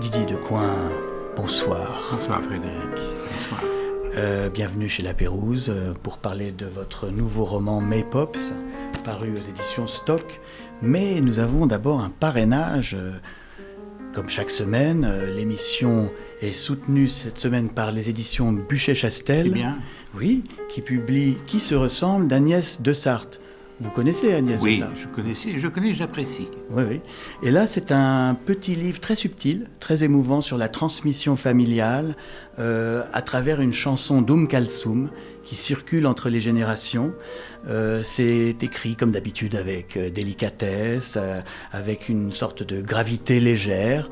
Didier Decoing, bonsoir. Bonsoir Frédéric, bonsoir. Bienvenue chez La Pérouse pour parler de votre nouveau roman Maypops, paru aux éditions Stock. Mais nous avons d'abord un parrainage. Comme chaque semaine, l'émission est soutenue cette semaine par les éditions Buchet-Chastel. C'est bien. Oui, qui publie Qui se ressemble d'Agnès de Sarthe. Vous connaissez Agnès de Sarthe? Oui, je connais, j'apprécie. Oui. Et là, c'est un petit livre très subtil, très émouvant sur la transmission familiale à travers une chanson d'Oum Kalsoum qui circule entre les générations. C'est écrit comme d'habitude avec délicatesse, avec une sorte de gravité légère.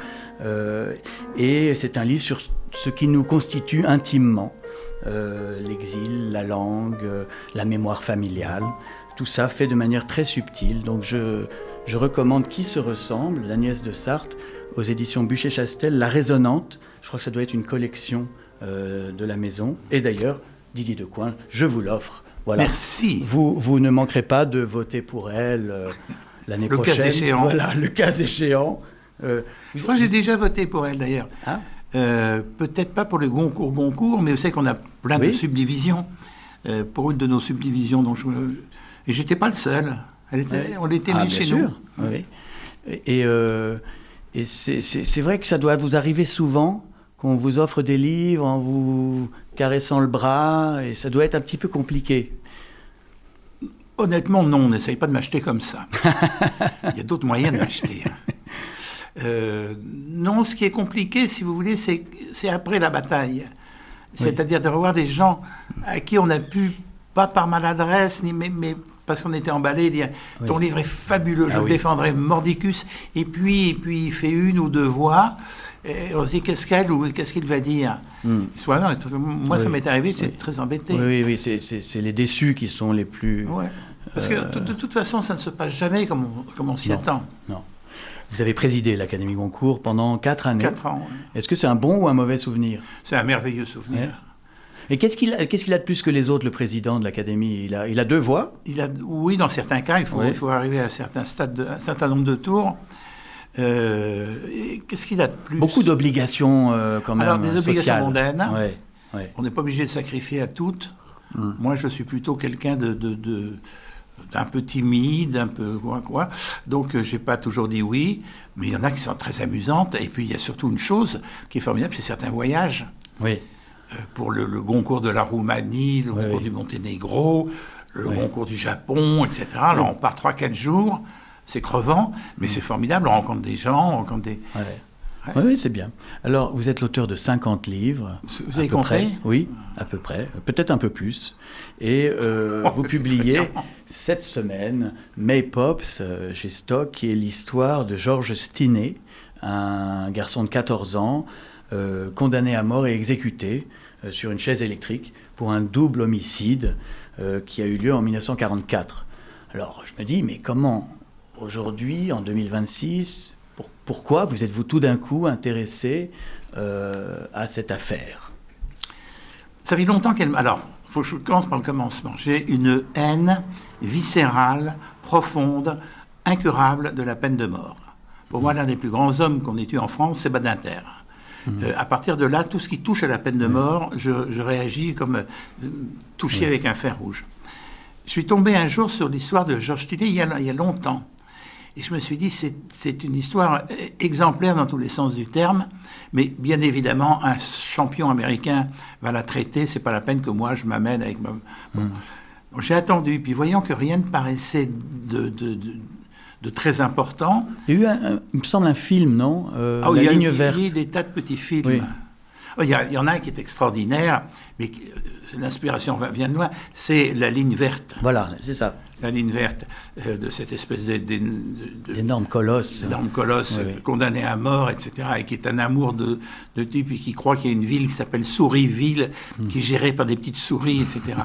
Et c'est un livre sur ce qui nous constitue intimement. L'exil, la langue, la mémoire familiale. Tout ça fait de manière très subtile. Donc je recommande Qui se ressemble, d'Agnès de Sarthe, aux éditions Buchet-Chastel, La Résonante. Je crois que ça doit être une collection de la maison. Et d'ailleurs, Didier Decoing, je vous l'offre. Voilà. Merci. Vous ne manquerez pas de voter pour elle l'année prochaine. Le cas échéant. Voilà, le cas échéant. Je crois que j'ai déjà voté pour elle d'ailleurs. Ah. Peut-être pas pour le Goncourt, mais vous savez qu'on a plein de subdivisions. Pour une de nos subdivisions, et j'étais pas le seul. On était mis chez nous. Oui. Et c'est vrai que ça doit vous arriver souvent qu'on vous offre des livres en vous caressant le bras, et ça doit être un petit peu compliqué. Honnêtement, non, on n'essaye pas de m'acheter comme ça. Il y a d'autres moyens de m'acheter. Non, ce qui est compliqué, si vous voulez, c'est après la bataille. C'est-à-dire de revoir des gens à qui on a pu, pas par maladresse, mais parce qu'on était emballés, dire « Ton livre est fabuleux, je le défendrai mordicus ». Et puis il fait une ou deux voix, et on se dit « Qu'est-ce qu'il va dire ?» Moi, ça m'est arrivé, j'étais très embêté. Oui, c'est les déçus qui sont les plus... Ouais. Parce que de toute façon, ça ne se passe jamais comme on s'y attend. Non. Vous avez présidé l'Académie Goncourt pendant 4 années. 4 ans, oui. Est-ce que c'est un bon ou un mauvais souvenir? C'est un merveilleux souvenir. Ouais. Et qu'est-ce qu'il a de plus que les autres, le président de l'Académie? Il a 2 voix? Oui, dans certains cas, il faut arriver à un certain nombre de tours. Qu'est-ce qu'il a de plus? Beaucoup d'obligations quand même. Alors, des obligations sociales. mondaines. Ouais. On n'est pas obligé de sacrifier à toutes. Moi, je suis plutôt quelqu'un d'un peu timide, un peu quoi. Donc, j'ai pas toujours dit oui, mais il y en a qui sont très amusantes. Et puis, il y a surtout une chose qui est formidable, c'est certains voyages. Oui. Pour le Goncourt de la Roumanie, le Goncourt du Monténégro, le Goncourt du Japon, etc. Alors, on part 3-4 jours, c'est crevant, mais c'est formidable, on rencontre des gens, on rencontre des... Oui, c'est bien. Alors, vous êtes l'auteur de 50 livres. Vous avez compris? Oui, à peu près. Peut-être un peu plus. Et vous publiez cette semaine Maypops chez Stock, qui est l'histoire de Georges Stinney, un garçon de 14 ans, condamné à mort et exécuté sur une chaise électrique pour un double homicide qui a eu lieu en 1944. Alors, je me dis, mais comment, aujourd'hui, en 2026... Pourquoi vous êtes-vous tout d'un coup intéressé à cette affaire? Ça fait longtemps qu'elle... Alors, il faut que je commence par le commencement. J'ai une haine viscérale, profonde, incurable de la peine de mort. Pour moi, l'un des plus grands hommes qu'on ait eu en France, c'est Badinter. À partir de là, tout ce qui touche à la peine de mort, je réagis comme touché avec un fer rouge. Je suis tombé un jour sur l'histoire de Georges Stinney il y a longtemps. Et je me suis dit, c'est une histoire exemplaire dans tous les sens du terme, mais bien évidemment, un champion américain va la traiter, c'est pas la peine que moi je m'amène avec ma... Bon, j'ai attendu, puis voyant que rien ne paraissait de très important... Il y a eu, il me semble, un film, non La ligne verte. Il y a eu des tas de petits films. Oui. Il y en a un qui est extraordinaire, mais l'inspiration vient de loin, c'est La ligne verte. Voilà, c'est ça. La ligne verte, de cette espèce d'énorme colosse. D'énorme colosse, condamné à mort, etc., et qui est un amour de type, et qui croit qu'il y a une ville qui s'appelle Souriville, qui est gérée par des petites souris, etc.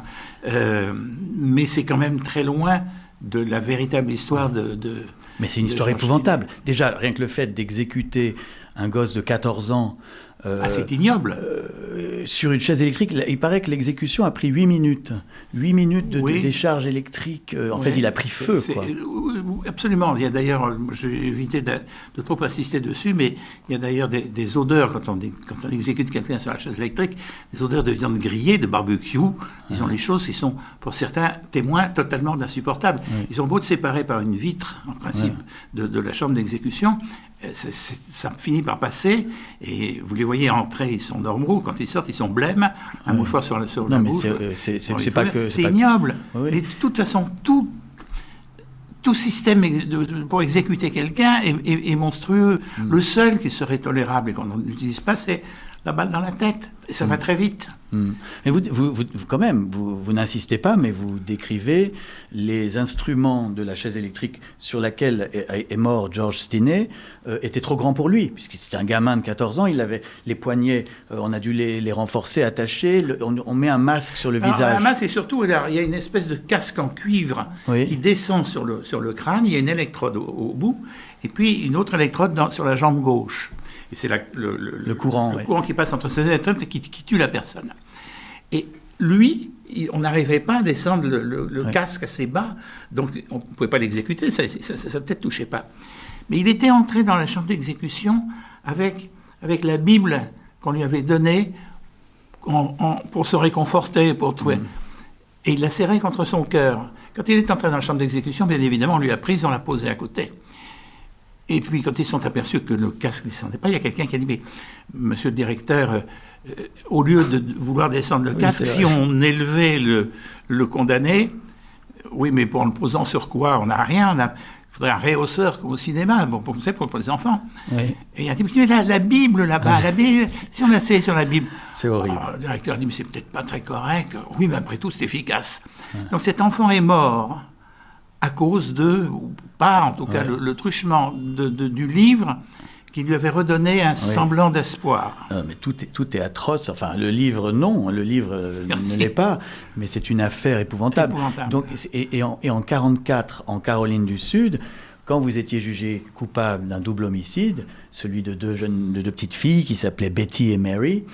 Mais c'est quand même très loin de la véritable histoire de Mais c'est une histoire épouvantable. Déjà, rien que le fait d'exécuter un gosse de 14 ans c'est ignoble. Sur une chaise électrique. Il paraît que l'exécution a pris 8 minutes. 8 minutes de décharge électrique. En fait, il a pris feu, quoi. Absolument. Il y a d'ailleurs, j'ai évité de trop insister dessus, mais il y a d'ailleurs des odeurs, quand on exécute quelqu'un sur la chaise électrique, des odeurs de viande grillée, de barbecue. Disons les choses qui sont, pour certains témoins, totalement insupportables. Ils ont beau être séparés par une vitre, en principe, de la chambre d'exécution. Ça finit par passer, et vous les voyez entrer, ils sont normaux, quand ils sortent, ils sont blêmes, un mouchoir sur la bouche. C'est pas que... C'est ignoble. Mais de toute façon, tout système pour exécuter quelqu'un est monstrueux. Le seul qui serait tolérable et qu'on n'utilise pas, c'est la balle dans la tête. Et ça va très vite. Mais vous quand même, vous n'insistez pas, mais vous décrivez les instruments de la chaise électrique sur laquelle est mort George Stinney étaient trop grands pour lui, puisque c'était un gamin de 14 ans, il avait les poignets, on a dû les renforcer, attacher, on met un masque sur le visage. Un masque, et surtout, il y a une espèce de casque en cuivre qui descend sur le crâne, il y a une électrode au bout, et puis une autre électrode sur la jambe gauche. Et c'est le courant qui passe entre ces électrodes qui tue la personne. Et lui, on n'arrivait pas à descendre le casque assez bas, donc on ne pouvait pas l'exécuter, sa tête ne touchait pas. Mais il était entré dans la chambre d'exécution avec la Bible qu'on lui avait donnée pour se réconforter, pour trouver. Et il l'a serrée contre son cœur. Quand il est entré dans la chambre d'exécution, bien évidemment, on lui a prise, on l'a posée à côté. Et puis, quand ils sont aperçus que le casque ne descendait pas, il y a quelqu'un qui a dit « Mais, monsieur le directeur, au lieu de vouloir descendre le casque, si on élevait le condamné, oui, mais pour le posant sur quoi? On n'a rien, il faudrait un réhausseur comme au cinéma, pour les enfants. Oui. » Et il a dit « Mais la Bible, là-bas, la Bible, si on l'asseyait sur la Bible... » C'est horrible. Le directeur a dit « Mais c'est peut-être pas très correct. » Oui, mais après tout, c'est efficace. Donc cet enfant est mort à cause ou pas en tout cas, le truchement du livre qui lui avait redonné un semblant d'espoir. Mais tout est atroce. Enfin, le livre, non, le livre ne l'est pas, mais c'est une affaire épouvantable. Donc, et en 1944, en Caroline du Sud, quand vous étiez jugé coupable d'un double homicide, celui de deux petites filles qui s'appelaient Betty et Mary,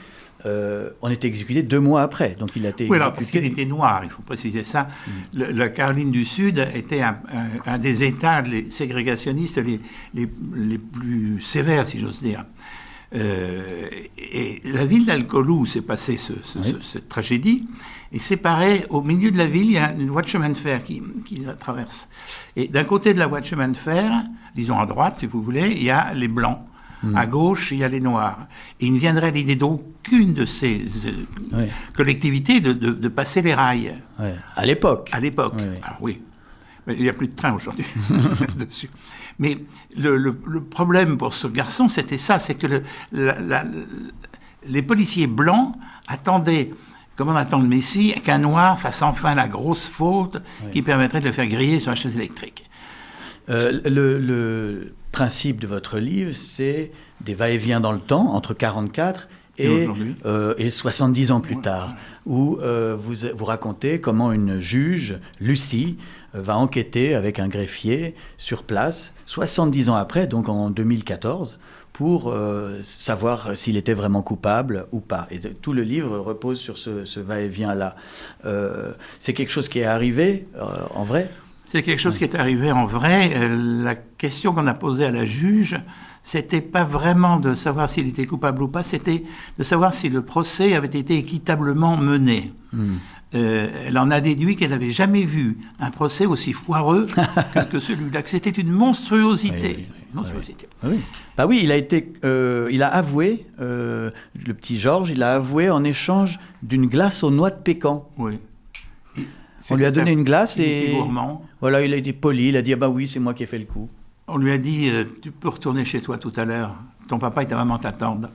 on était exécuté 2 mois après. Donc il a été exécuté. Alors, parce qu'il était noir, il faut préciser ça. La Caroline du Sud était un des États ségrégationnistes les plus sévères, si j'ose dire. Et la ville d'Alcolu, où s'est passée cette tragédie, est séparée. Au milieu de la ville, il y a une voie de chemin de fer qui la traverse. Et d'un côté de la voie de chemin de fer, disons à droite, si vous voulez, il y a les Blancs. À gauche, il y a les Noirs. Et il ne viendrait l'idée d'aucune de ces collectivités de passer les rails. À l'époque. À l'époque. Alors oui. Mais il n'y a plus de train aujourd'hui dessus. Mais le problème pour ce garçon, c'était ça, c'est que les policiers blancs attendaient, comme on attend le Messie, qu'un Noir fasse enfin la grosse faute qui permettrait de le faire griller sur la chaise électrique. Le principe de votre livre, c'est des va-et-vient dans le temps, entre 1944 et 70 ans plus tard, où vous racontez comment une juge, Lucie, va enquêter avec un greffier sur place, 70 ans après, donc en 2014, pour savoir s'il était vraiment coupable ou pas. Et tout le livre repose sur ce va-et-vient-là. C'est quelque chose qui est arrivé en vrai ? C'est quelque chose qui est arrivé en vrai. La question qu'on a posée à la juge, c'était pas vraiment de savoir s'il était coupable ou pas, c'était de savoir si le procès avait été équitablement mené. Elle en a déduit qu'elle n'avait jamais vu un procès aussi foireux que celui-là, que c'était une monstruosité. Bah oui, il a avoué, le petit Georges, il a avoué en échange d'une glace aux noix de pécan. Oui. On lui a donné une glace et voilà, il a été poli, il a dit ah bah oui, c'est moi qui ai fait le coup. On lui a dit tu peux retourner chez toi tout à l'heure, ton papa et ta maman t'attendent.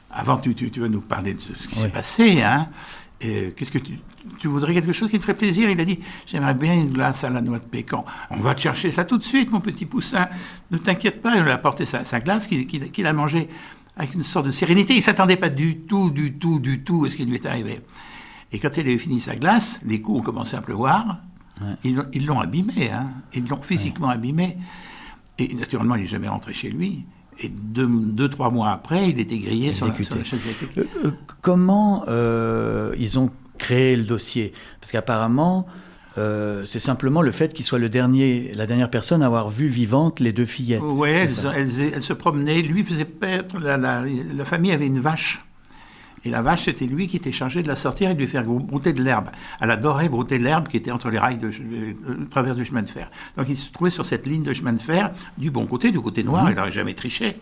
Avant tu vas nous parler de ce qui s'est passé, hein. Qu'est-ce que tu voudrais quelque chose qui te ferait plaisir? Il a dit j'aimerais bien une glace à la noix de pécan. On va te chercher ça tout de suite, mon petit poussin. Ne t'inquiète pas. Il lui a apporté sa glace qu'il a mangée avec une sorte de sérénité. Il ne s'attendait pas du tout à ce qui lui est arrivé. Et quand il avait fini sa glace, les coups ont commencé à pleuvoir. Ils l'ont abîmé, hein. Ils l'ont physiquement abîmé. Et naturellement, il n'est jamais rentré chez lui. Et 2-3 mois après, il était grillé sur la chaise électrique. Comment ils ont créé le dossier? Parce qu'apparemment, c'est simplement le fait qu'il soit la dernière personne à avoir vu vivante les 2 fillettes. Oui, elles se promenaient. Lui faisait paître. La famille avait une vache. Et la vache, c'était lui qui était chargé de la sortir et de lui faire brouter de l'herbe. Elle adorait brouter de l'herbe qui était entre les rails de travers du chemin de fer. Donc il se trouvait sur cette ligne de chemin de fer, du bon côté, du côté noir, il n'aurait jamais triché.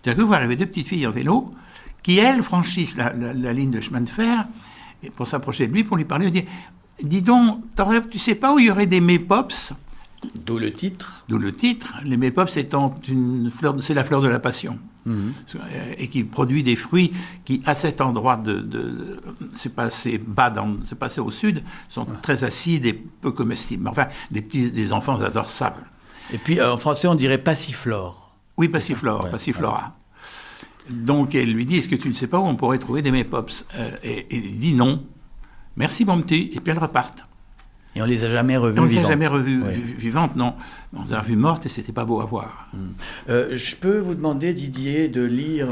D'un coup, vous arrivez 2 petites filles en vélo, qui, elles, franchissent la ligne de chemin de fer, et pour s'approcher de lui, pour lui parler, il dit « Dis donc, tu sais pas où il y aurait des Maypops ?» D'où le titre. Les Maypops étant c'est la fleur de la passion. Et qui produit des fruits qui, à cet endroit c'est pas assez bas, c'est pas assez au sud, sont très acides et peu comestibles. Enfin, des enfants adorent ça. Et puis, en français, on dirait passiflore. Oui, passiflora. Ouais. Donc, elle lui dit, est-ce que tu ne sais pas où on pourrait trouver des Maypops? Et il dit non. Merci, mon petit. Et puis, elles repartent. Et on les a jamais revues vivantes. On les a jamais revues vivantes, non. On les a revues mortes et c'était pas beau à voir. Je peux vous demander, Didier, de lire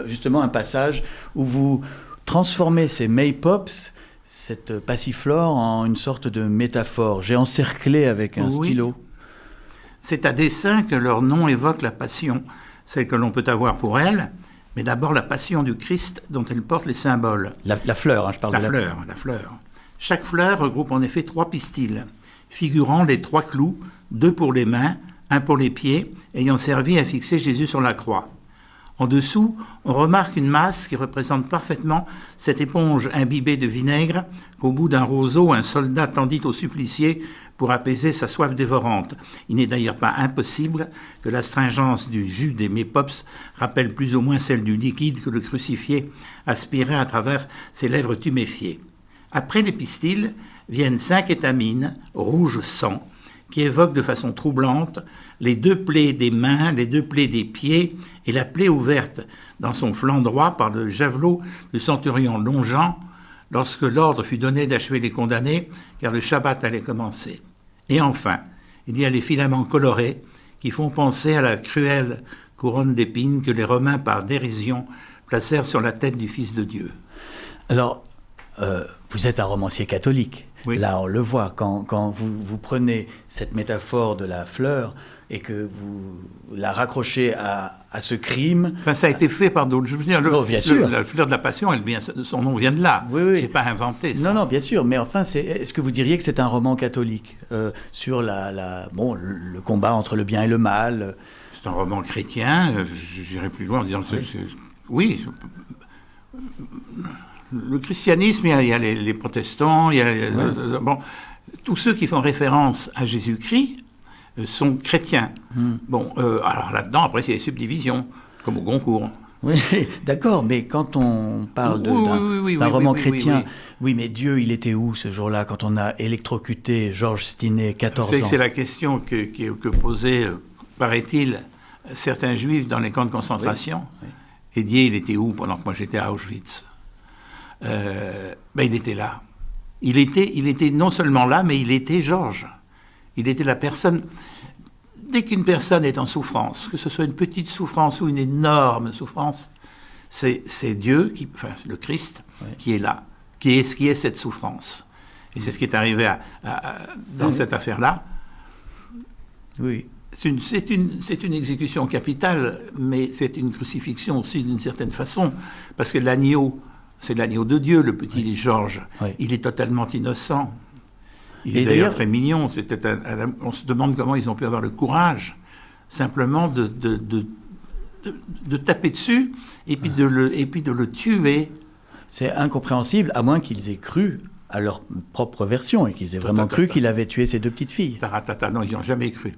justement un passage où vous transformez ces Maypops, cette passiflore, en une sorte de métaphore. J'ai encerclé avec un stylo. C'est à dessein que leur nom évoque la passion, celle que l'on peut avoir pour elle, mais d'abord la passion du Christ dont elle porte les symboles. La fleur, je parle de la fleur. Chaque fleur regroupe en effet 3 pistils, figurant les 3 clous, 2 pour les mains, 1 pour les pieds, ayant servi à fixer Jésus sur la croix. En dessous, on remarque une masse qui représente parfaitement cette éponge imbibée de vinaigre qu'au bout d'un roseau, un soldat tendit au supplicié pour apaiser sa soif dévorante. Il n'est d'ailleurs pas impossible que l'astringence du jus des Maypops rappelle plus ou moins celle du liquide que le crucifié aspirait à travers ses lèvres tuméfiées. Après les pistils, viennent 5 étamines, rouge sang, qui évoquent de façon troublante les 2 plaies des mains, les 2 plaies des pieds et la plaie ouverte dans son flanc droit par le javelot du centurion Longeant lorsque l'ordre fut donné d'achever les condamnés car le Shabbat allait commencer. Et enfin, il y a les filaments colorés qui font penser à la cruelle couronne d'épines que les Romains par dérision placèrent sur la tête du Fils de Dieu. Alors, vous êtes un romancier catholique. Oui. Là, on le voit. Quand vous prenez cette métaphore de la fleur et que vous la raccrochez à ce crime... Enfin, ça a été fait par d'autres. Je veux dire, bien sûr. La fleur de la passion, son nom vient de là. Oui. C'est pas inventé, ça. Non, bien sûr. Mais enfin, est-ce que vous diriez que c'est un roman catholique sur le combat entre le bien et le mal? C'est un roman chrétien. J'irai plus loin en disant... Oui. Le christianisme, il y a les protestants, il y a tous ceux qui font référence à Jésus-Christ sont chrétiens. Alors là-dedans, après, c'est des subdivisions, comme au Goncourt. Oui, d'accord, mais quand on parle d'un roman chrétien, oui, mais Dieu, il était où ce jour-là, quand on a électrocuté Georges Stinney, 14 ans? C'est la question que posaient, paraît-il, certains juifs dans les camps de concentration. Oui. Et Dieu, il était où pendant que moi j'étais à Auschwitz? Il était là. Il était non seulement là, mais il était Georges. Il était la personne... Dès qu'une personne est en souffrance, que ce soit une petite souffrance ou une énorme souffrance, c'est Dieu, le Christ, qui est là, qui est cette souffrance. Et c'est ce qui est arrivé dans cette affaire-là. Oui. C'est une exécution capitale, mais c'est une crucifixion aussi d'une certaine façon, parce que l'agneau... C'est l'agneau de Dieu, le petit Georges. Oui. Il est totalement innocent. Il est d'ailleurs très mignon. On se demande comment ils ont pu avoir le courage simplement de taper dessus et puis de le tuer. C'est incompréhensible, à moins qu'ils aient cru à leur propre version et qu'ils aient vraiment cru qu'il avait tué ces 2 petites filles. Non, ils n'ont jamais cru.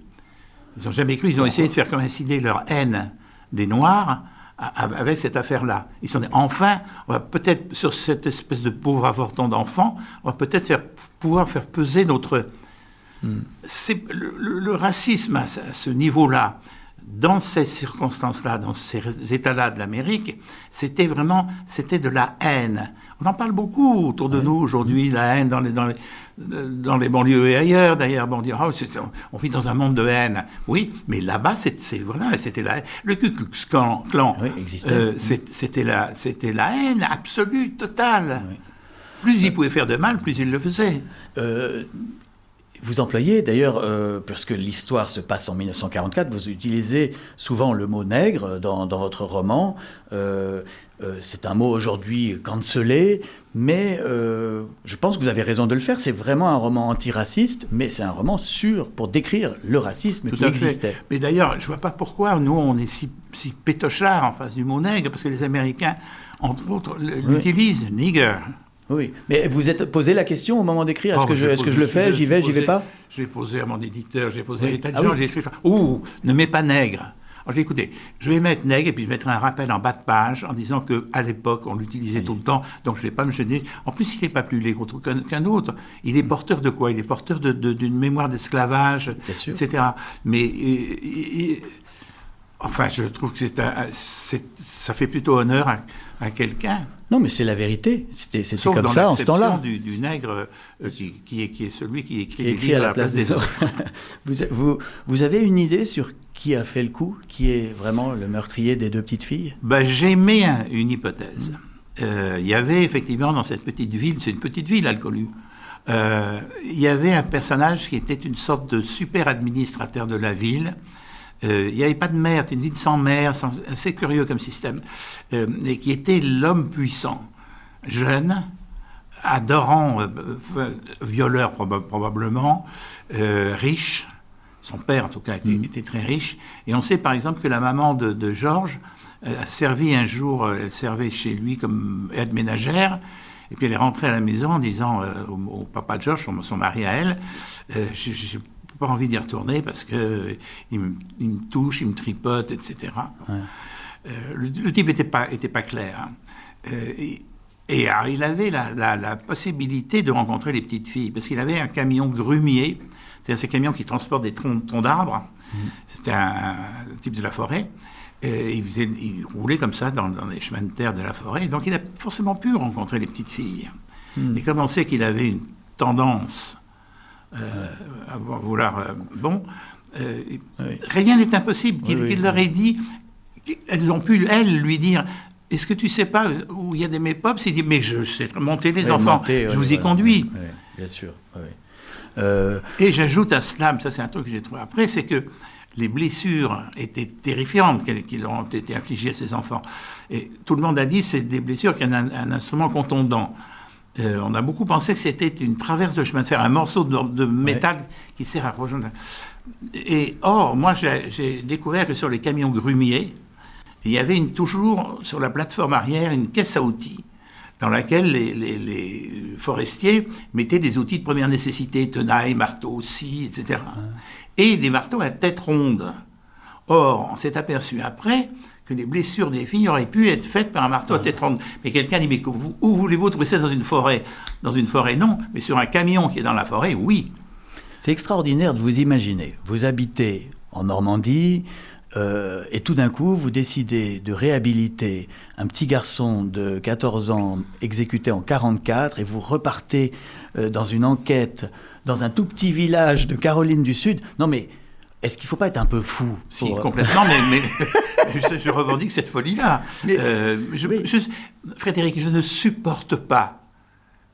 Ils ont essayé de faire coïncider leur haine des Noirs avec cette affaire-là. Ils se sont dit, enfin, on va peut-être, sur cette espèce de pauvre avorton d'enfant, on va peut-être pouvoir faire peser notre... C'est le racisme à ce niveau-là, dans ces circonstances-là, dans ces états-là de l'Amérique, c'était de la haine. On en parle beaucoup autour de nous aujourd'hui, la haine dans les banlieues et ailleurs. D'ailleurs, on dit, on vit dans un monde de haine. Oui, mais là-bas, c'était la haine. Le Ku Klux Klan, c'était la haine absolue, totale. Oui. Plus il pouvait faire de mal, plus il le faisait. Vous employez d'ailleurs, puisque l'histoire se passe en 1944, vous utilisez souvent le mot nègre dans votre roman. C'est un mot aujourd'hui cancellé, mais je pense que vous avez raison de le faire. C'est vraiment un roman antiraciste, mais c'est un roman sûr pour décrire le racisme qui existait. Mais d'ailleurs, je ne vois pas pourquoi nous, on est si pétochards en face du mot nègre, parce que les Américains, entre autres, l'utilisent, nigger. Oui, mais vous êtes posé la question au moment d'écrire, est-ce que je le fais, j'y vais pas? J'ai posé à mon éditeur, j'ai posé à des tas de gens, j'ai écrit, ne mets pas nègre. Alors j'ai dit, écoutez, je vais mettre nègre et puis je mettrai un rappel en bas de page en disant qu'à l'époque, on l'utilisait tout le temps, donc je ne vais pas me gêner. En plus, il n'est pas plus laid qu'un autre. Il est porteur de quoi? Il est porteur d'une mémoire d'esclavage, etc. Mais... Enfin, je trouve que ça fait plutôt honneur à quelqu'un. Non, mais c'est la vérité. C'était comme ça en ce temps-là. Du nègre qui est celui qui écrit des livres à la place des autres. Vous avez une idée sur qui a fait le coup? Qui est vraiment le meurtrier des deux petites filles? J'aimais une hypothèse. Il y avait effectivement dans cette petite ville, c'est une petite ville, Alcolu, il y avait un personnage qui était une sorte de super administrateur de la ville. Il n'y avait pas de maire, c'était une ville sans maire, assez curieux comme système, et qui était l'homme puissant, jeune, adorant, violeur probablement, riche. Son père, en tout cas, était très riche. Et on sait, par exemple, que la maman de Georges a servi un jour, elle servait chez lui comme aide ménagère, et puis elle est rentrée à la maison en disant au papa de Georges, son mari à elle, j'ai pas envie d'y retourner parce que il me touche, il me tripote, etc. Ouais. Le type était pas clair. Hein. Et alors, il avait la possibilité de rencontrer les petites filles parce qu'il avait un camion grumier, c'est-à-dire ces camions qui transportent des troncs d'arbres. C'était un type de la forêt. Et il roulait comme ça dans les chemins de terre de la forêt. Donc il a forcément pu rencontrer les petites filles. Et comme on sait qu'il avait une tendance à vouloir... rien n'est impossible. Qu'il leur ait dit... Elles ont pu, lui dire... Est-ce que tu sais pas où il y a des Mépop? Il dit, mais je sais monter les enfants. Je vous y conduis. Oui, bien sûr. Et j'ajoute à cela, ça c'est un truc que j'ai trouvé après, c'est que les blessures étaient terrifiantes qui leur ont été infligées à ces enfants. Et tout le monde a dit c'est des blessures qui ont un instrument contondant. On a beaucoup pensé que c'était une traverse de chemin de fer, un morceau de métal qui sert à rejoindre. Et or, moi j'ai découvert que sur les camions grumiers, il y avait toujours sur la plateforme arrière une caisse à outils dans laquelle les forestiers mettaient des outils de première nécessité, tenailles, marteaux, scies, etc. Et des marteaux à tête ronde. Or, on s'est aperçu après que les blessures des filles auraient pu être faites par un marteau à tête ronde. Mais quelqu'un dit, mais où voulez-vous trouver ça dans une forêt? Dans une forêt, non. Mais sur un camion qui est dans la forêt, oui. C'est extraordinaire de vous imaginer. Vous habitez en Normandie, et tout d'un coup, vous décidez de réhabiliter un petit garçon de 14 ans exécuté en 1944 et vous repartez dans une enquête dans un tout petit village de Caroline du Sud. Non mais, est-ce qu'il ne faut pas être un peu fou Si, complètement, mais je revendique cette folie-là. Frédéric, je ne supporte pas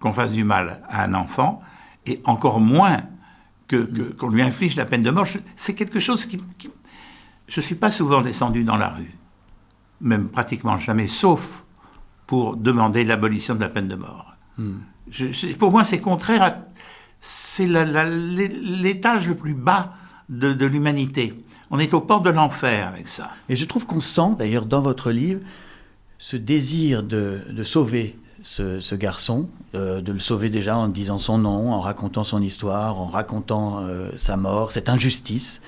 qu'on fasse du mal à un enfant, et encore moins qu'on lui inflige la peine de mort. C'est quelque chose qui... Je ne suis pas souvent descendu dans la rue, même pratiquement jamais, sauf pour demander l'abolition de la peine de mort. Pour moi, c'est contraire à... C'est l'étage le plus bas de l'humanité. On est aux portes de l'enfer avec ça. Et je trouve qu'on sent, d'ailleurs, dans votre livre, ce désir de sauver ce garçon, de le sauver déjà en disant son nom, en racontant son histoire, en racontant sa mort, cette injustice.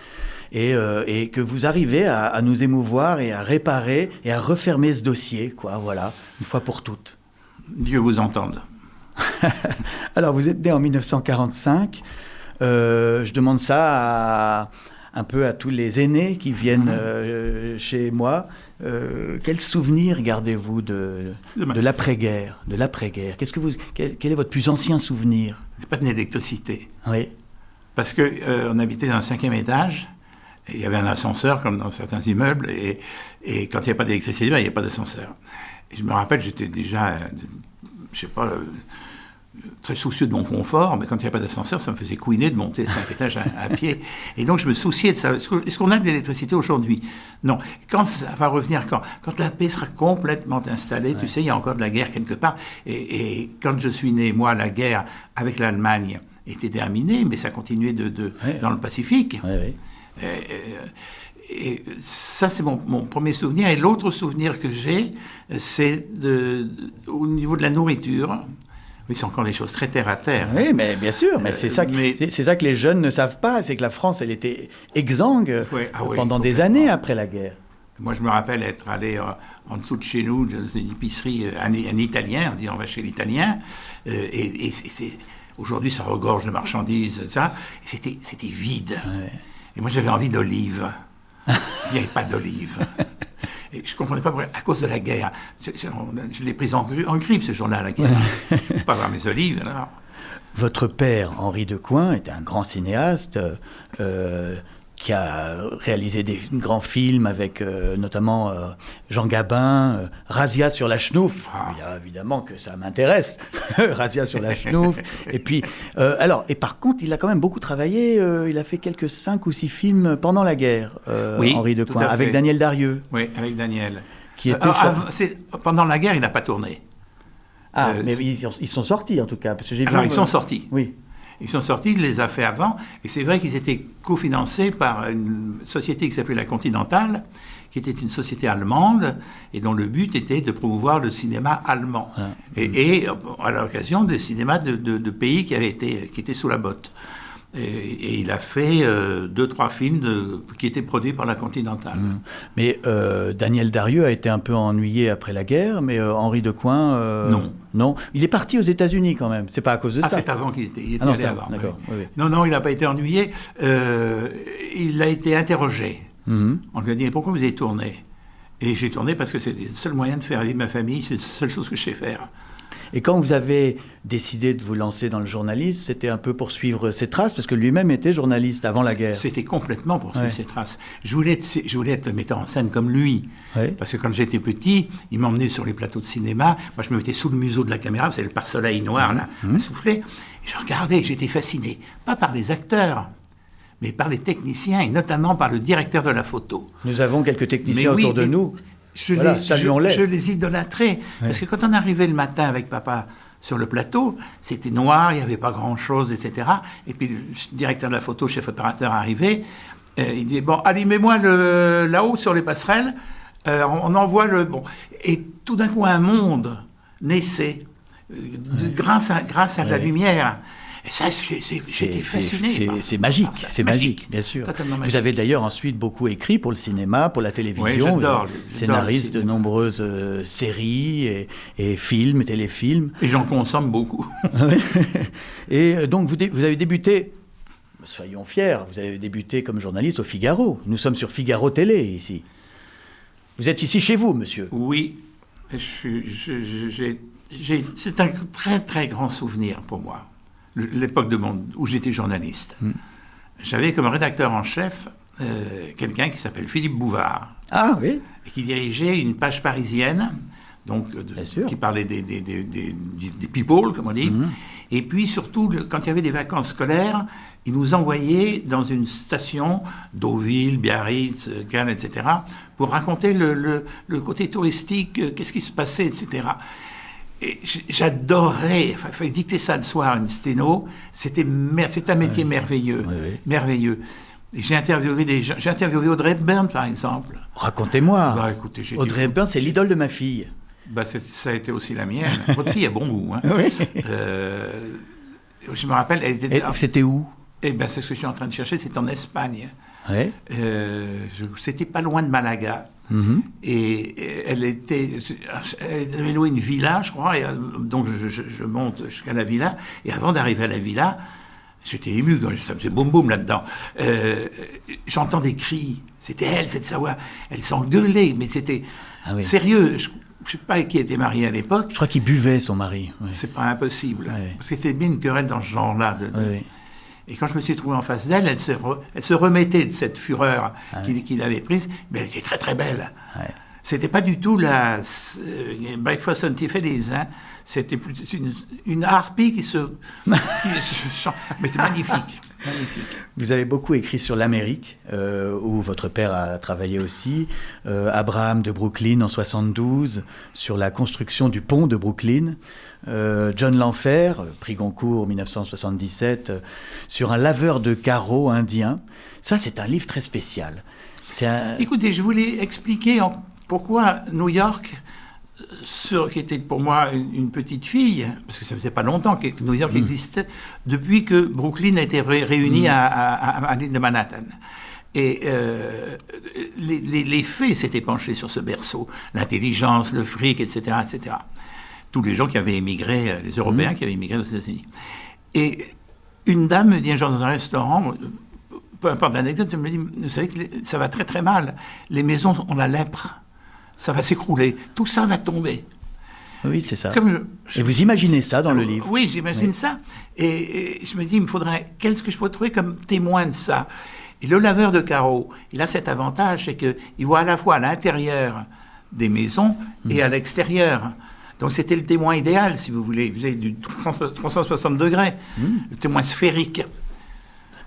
Et que vous arrivez à nous émouvoir et à réparer et à refermer ce dossier, quoi, voilà, une fois pour toutes. Dieu vous entende. Alors, vous êtes né en 1945. Je demande ça un peu à tous les aînés qui viennent chez moi. Quel souvenir gardez-vous de l'après-guerre, quel est votre plus ancien souvenir? C'est pas de l'électricité. Oui. Parce que on habitait dans un 5e étage. Et il y avait un ascenseur, comme dans certains immeubles, et quand il n'y a pas d'électricité, il n'y a pas d'ascenseur. Et je me rappelle, j'étais déjà, je sais pas, très soucieux de mon confort, mais quand il n'y a pas d'ascenseur, ça me faisait couiner de monter 5 étages à pied. Et donc je me souciais de ça. Est-ce qu'on a de l'électricité aujourd'hui? Non. Quand ça va revenir, quand la paix sera complètement installée, tu sais, il y a encore de la guerre quelque part. Et quand je suis né, moi, la guerre avec l'Allemagne était terminée, mais ça continuait dans le Pacifique. Oui. Et ça, c'est mon premier souvenir. Et l'autre souvenir que j'ai, c'est au niveau de la nourriture. Oui, c'est encore des choses très terre à terre. Oui, mais bien sûr. Mais c'est ça que les jeunes ne savent pas. C'est que la France, elle était exsangue pendant des années après la guerre. Moi, je me rappelle être allé en dessous de chez nous, dans une épicerie, un Italien. On dit on va chez l'Italien. Et aujourd'hui, ça regorge de marchandises, ça. Et c'était vide. Ouais. Et moi, j'avais envie d'olives. Il n'y avait pas d'olives. Et je ne comprenais pas pourquoi, à cause de la guerre. Je l'ai prise en grippe, ce jour-là, la guerre. Je ne peux pas avoir mes olives, alors. Votre père, Henri Decoing, était un grand cinéaste qui a réalisé des grands films avec notamment Jean Gabin, Razzia sur la Schnouf. Évidemment que ça m'intéresse, Razzia sur la Schnouf. Et puis, et par contre, il a quand même beaucoup travaillé. Il a fait quelques 5 ou 6 films pendant la guerre, Henri Decoing, avec Daniel Darieux. Oui, avec Daniel. Qui était pendant la guerre, il n'a pas tourné. Mais ils sont sortis en tout cas. Parce que ils sont sortis. Oui. Ils sont sortis, il les a fait avant, et c'est vrai qu'ils étaient cofinancés par une société qui s'appelait La Continentale, qui était une société allemande, et dont le but était de promouvoir le cinéma allemand, et à l'occasion des cinémas de pays qui étaient sous la botte. Et il a fait 2-3 films qui étaient produits par La Continentale. Mais Daniel Darieux a été un peu ennuyé après la guerre, mais Henri Decoing... Non. Il est parti aux États-Unis quand même. C'est pas à cause de ça. C'est avant qu'il était allé avant. D'accord. Oui. Non, il n'a pas été ennuyé. Il a été interrogé. On lui a dit, pourquoi vous avez tourné? Et j'ai tourné parce que c'était le seul moyen de faire vivre ma famille, c'est la seule chose que je sais faire. Et quand vous avez décidé de vous lancer dans le journalisme, c'était un peu pour suivre ses traces, parce que lui-même était journaliste avant la guerre. C'était complètement pour suivre ses traces. Je voulais être metteur en scène comme lui. Parce que quand j'étais petit, il m'emmenait sur les plateaux de cinéma. Moi, je me mettais sous le museau de la caméra, c'est le pare-soleil noir, là, à souffler. Et je regardais, j'étais fasciné. Pas par les acteurs, mais par les techniciens, et notamment par le directeur de la photo. Nous avons quelques techniciens autour de nous. Je les idolâtrais. Parce que quand on arrivait le matin avec papa sur le plateau, c'était noir, il n'y avait pas grand-chose, etc. Et puis le directeur de la photo, chef opérateur, arrivait. Il disait, bon, allumez-moi là-haut sur les passerelles. On envoie le... Bon. Et tout d'un coup, un monde naissait grâce à la lumière. Et ça, j'étais fasciné. C'est magique, c'est magique, bien sûr. Vous avez d'ailleurs ensuite beaucoup écrit pour le cinéma, pour la télévision. Oui, j'adore. Scénariste de nombreuses séries et films, téléfilms. Et j'en consomme beaucoup. Et donc, vous avez débuté, soyons fiers, vous avez débuté comme journaliste au Figaro. Nous sommes sur Figaro Télé, ici. Vous êtes ici chez vous, monsieur? Oui. C'est un très, très grand souvenir pour moi. L'époque où j'étais journaliste. J'avais comme rédacteur en chef quelqu'un qui s'appelle Philippe Bouvard. Ah oui. Et qui dirigeait une page parisienne, donc qui parlait des people, comme on dit. Et puis surtout, quand il y avait des vacances scolaires, il nous envoyait dans une station, Deauville, Biarritz, Cannes, etc., pour raconter le côté touristique, qu'est-ce qui se passait, etc. Et j'adorais, il fallait dicter ça le soir, une sténo, c'est un métier merveilleux, merveilleux. Et j'ai interviewé Audrey Hepburn, par exemple. Racontez-moi. Écoutez, Audrey Hepburn, c'est l'idole de ma fille. Ça a été aussi la mienne. Votre fille a bon goût. Hein. Oui. Je me rappelle, elle était... C'était où? C'est ce que je suis en train de chercher, c'est en Espagne. Ouais. C'était pas loin de Malaga. Et elle avait loué une villa, je crois, et donc je monte jusqu'à la villa, et avant d'arriver à la villa, J'étais ému, ça me faisait boum boum là-dedans. J'entends des cris. C'était elle, cette savoir. Elle s'engueulait, mais c'était sérieux. Je ne sais pas qui était marié à l'époque. Je crois qu'il buvait, son mari. Oui. C'est pas impossible. Parce que c'était bien une querelle dans ce genre-là. Et quand je me suis trouvé en face d'elle, elle se remettait de cette fureur qu'il avait prise, mais elle était très très belle. C'était pas du tout la Breakfast on Tiffany's, hein. C'était plutôt une harpie qui se mais c'était magnifique. Vous avez beaucoup écrit sur l'Amérique, où votre père a travaillé aussi. Abraham de Brooklyn en 72, sur la construction du pont de Brooklyn. John Lanfer, prix Goncourt 1977, sur un laveur de carreaux indien. Ça, c'est un livre très spécial. Écoutez, je voulais expliquer pourquoi New York, qui était pour moi une petite fille, parce que ça faisait pas longtemps que New York existait, depuis que Brooklyn a été réuni à l'île de Manhattan. Et les faits s'étaient penchés sur ce berceau, l'intelligence, le fric, etc., etc. Tous les gens qui avaient émigré, les Européens qui avaient émigré aux États-Unis. Et une dame me dit un jour dans un restaurant, peu importe l'anecdote, elle me dit, vous savez que ça va très très mal, les maisons ont la lèpre. Ça va s'écrouler. Tout ça va tomber. Oui, c'est ça. Et vous imaginez ça dans le livre? Oui, j'imagine ça. Et je me dis, il me faudrait... Qu'est-ce que je pourrais trouver comme témoin de ça? Et le laveur de carreaux, il a cet avantage, c'est qu'il voit à la fois à l'intérieur des maisons et à l'extérieur. Donc c'était le témoin idéal, si vous voulez. Vous avez du 360 degrés, le témoin sphérique.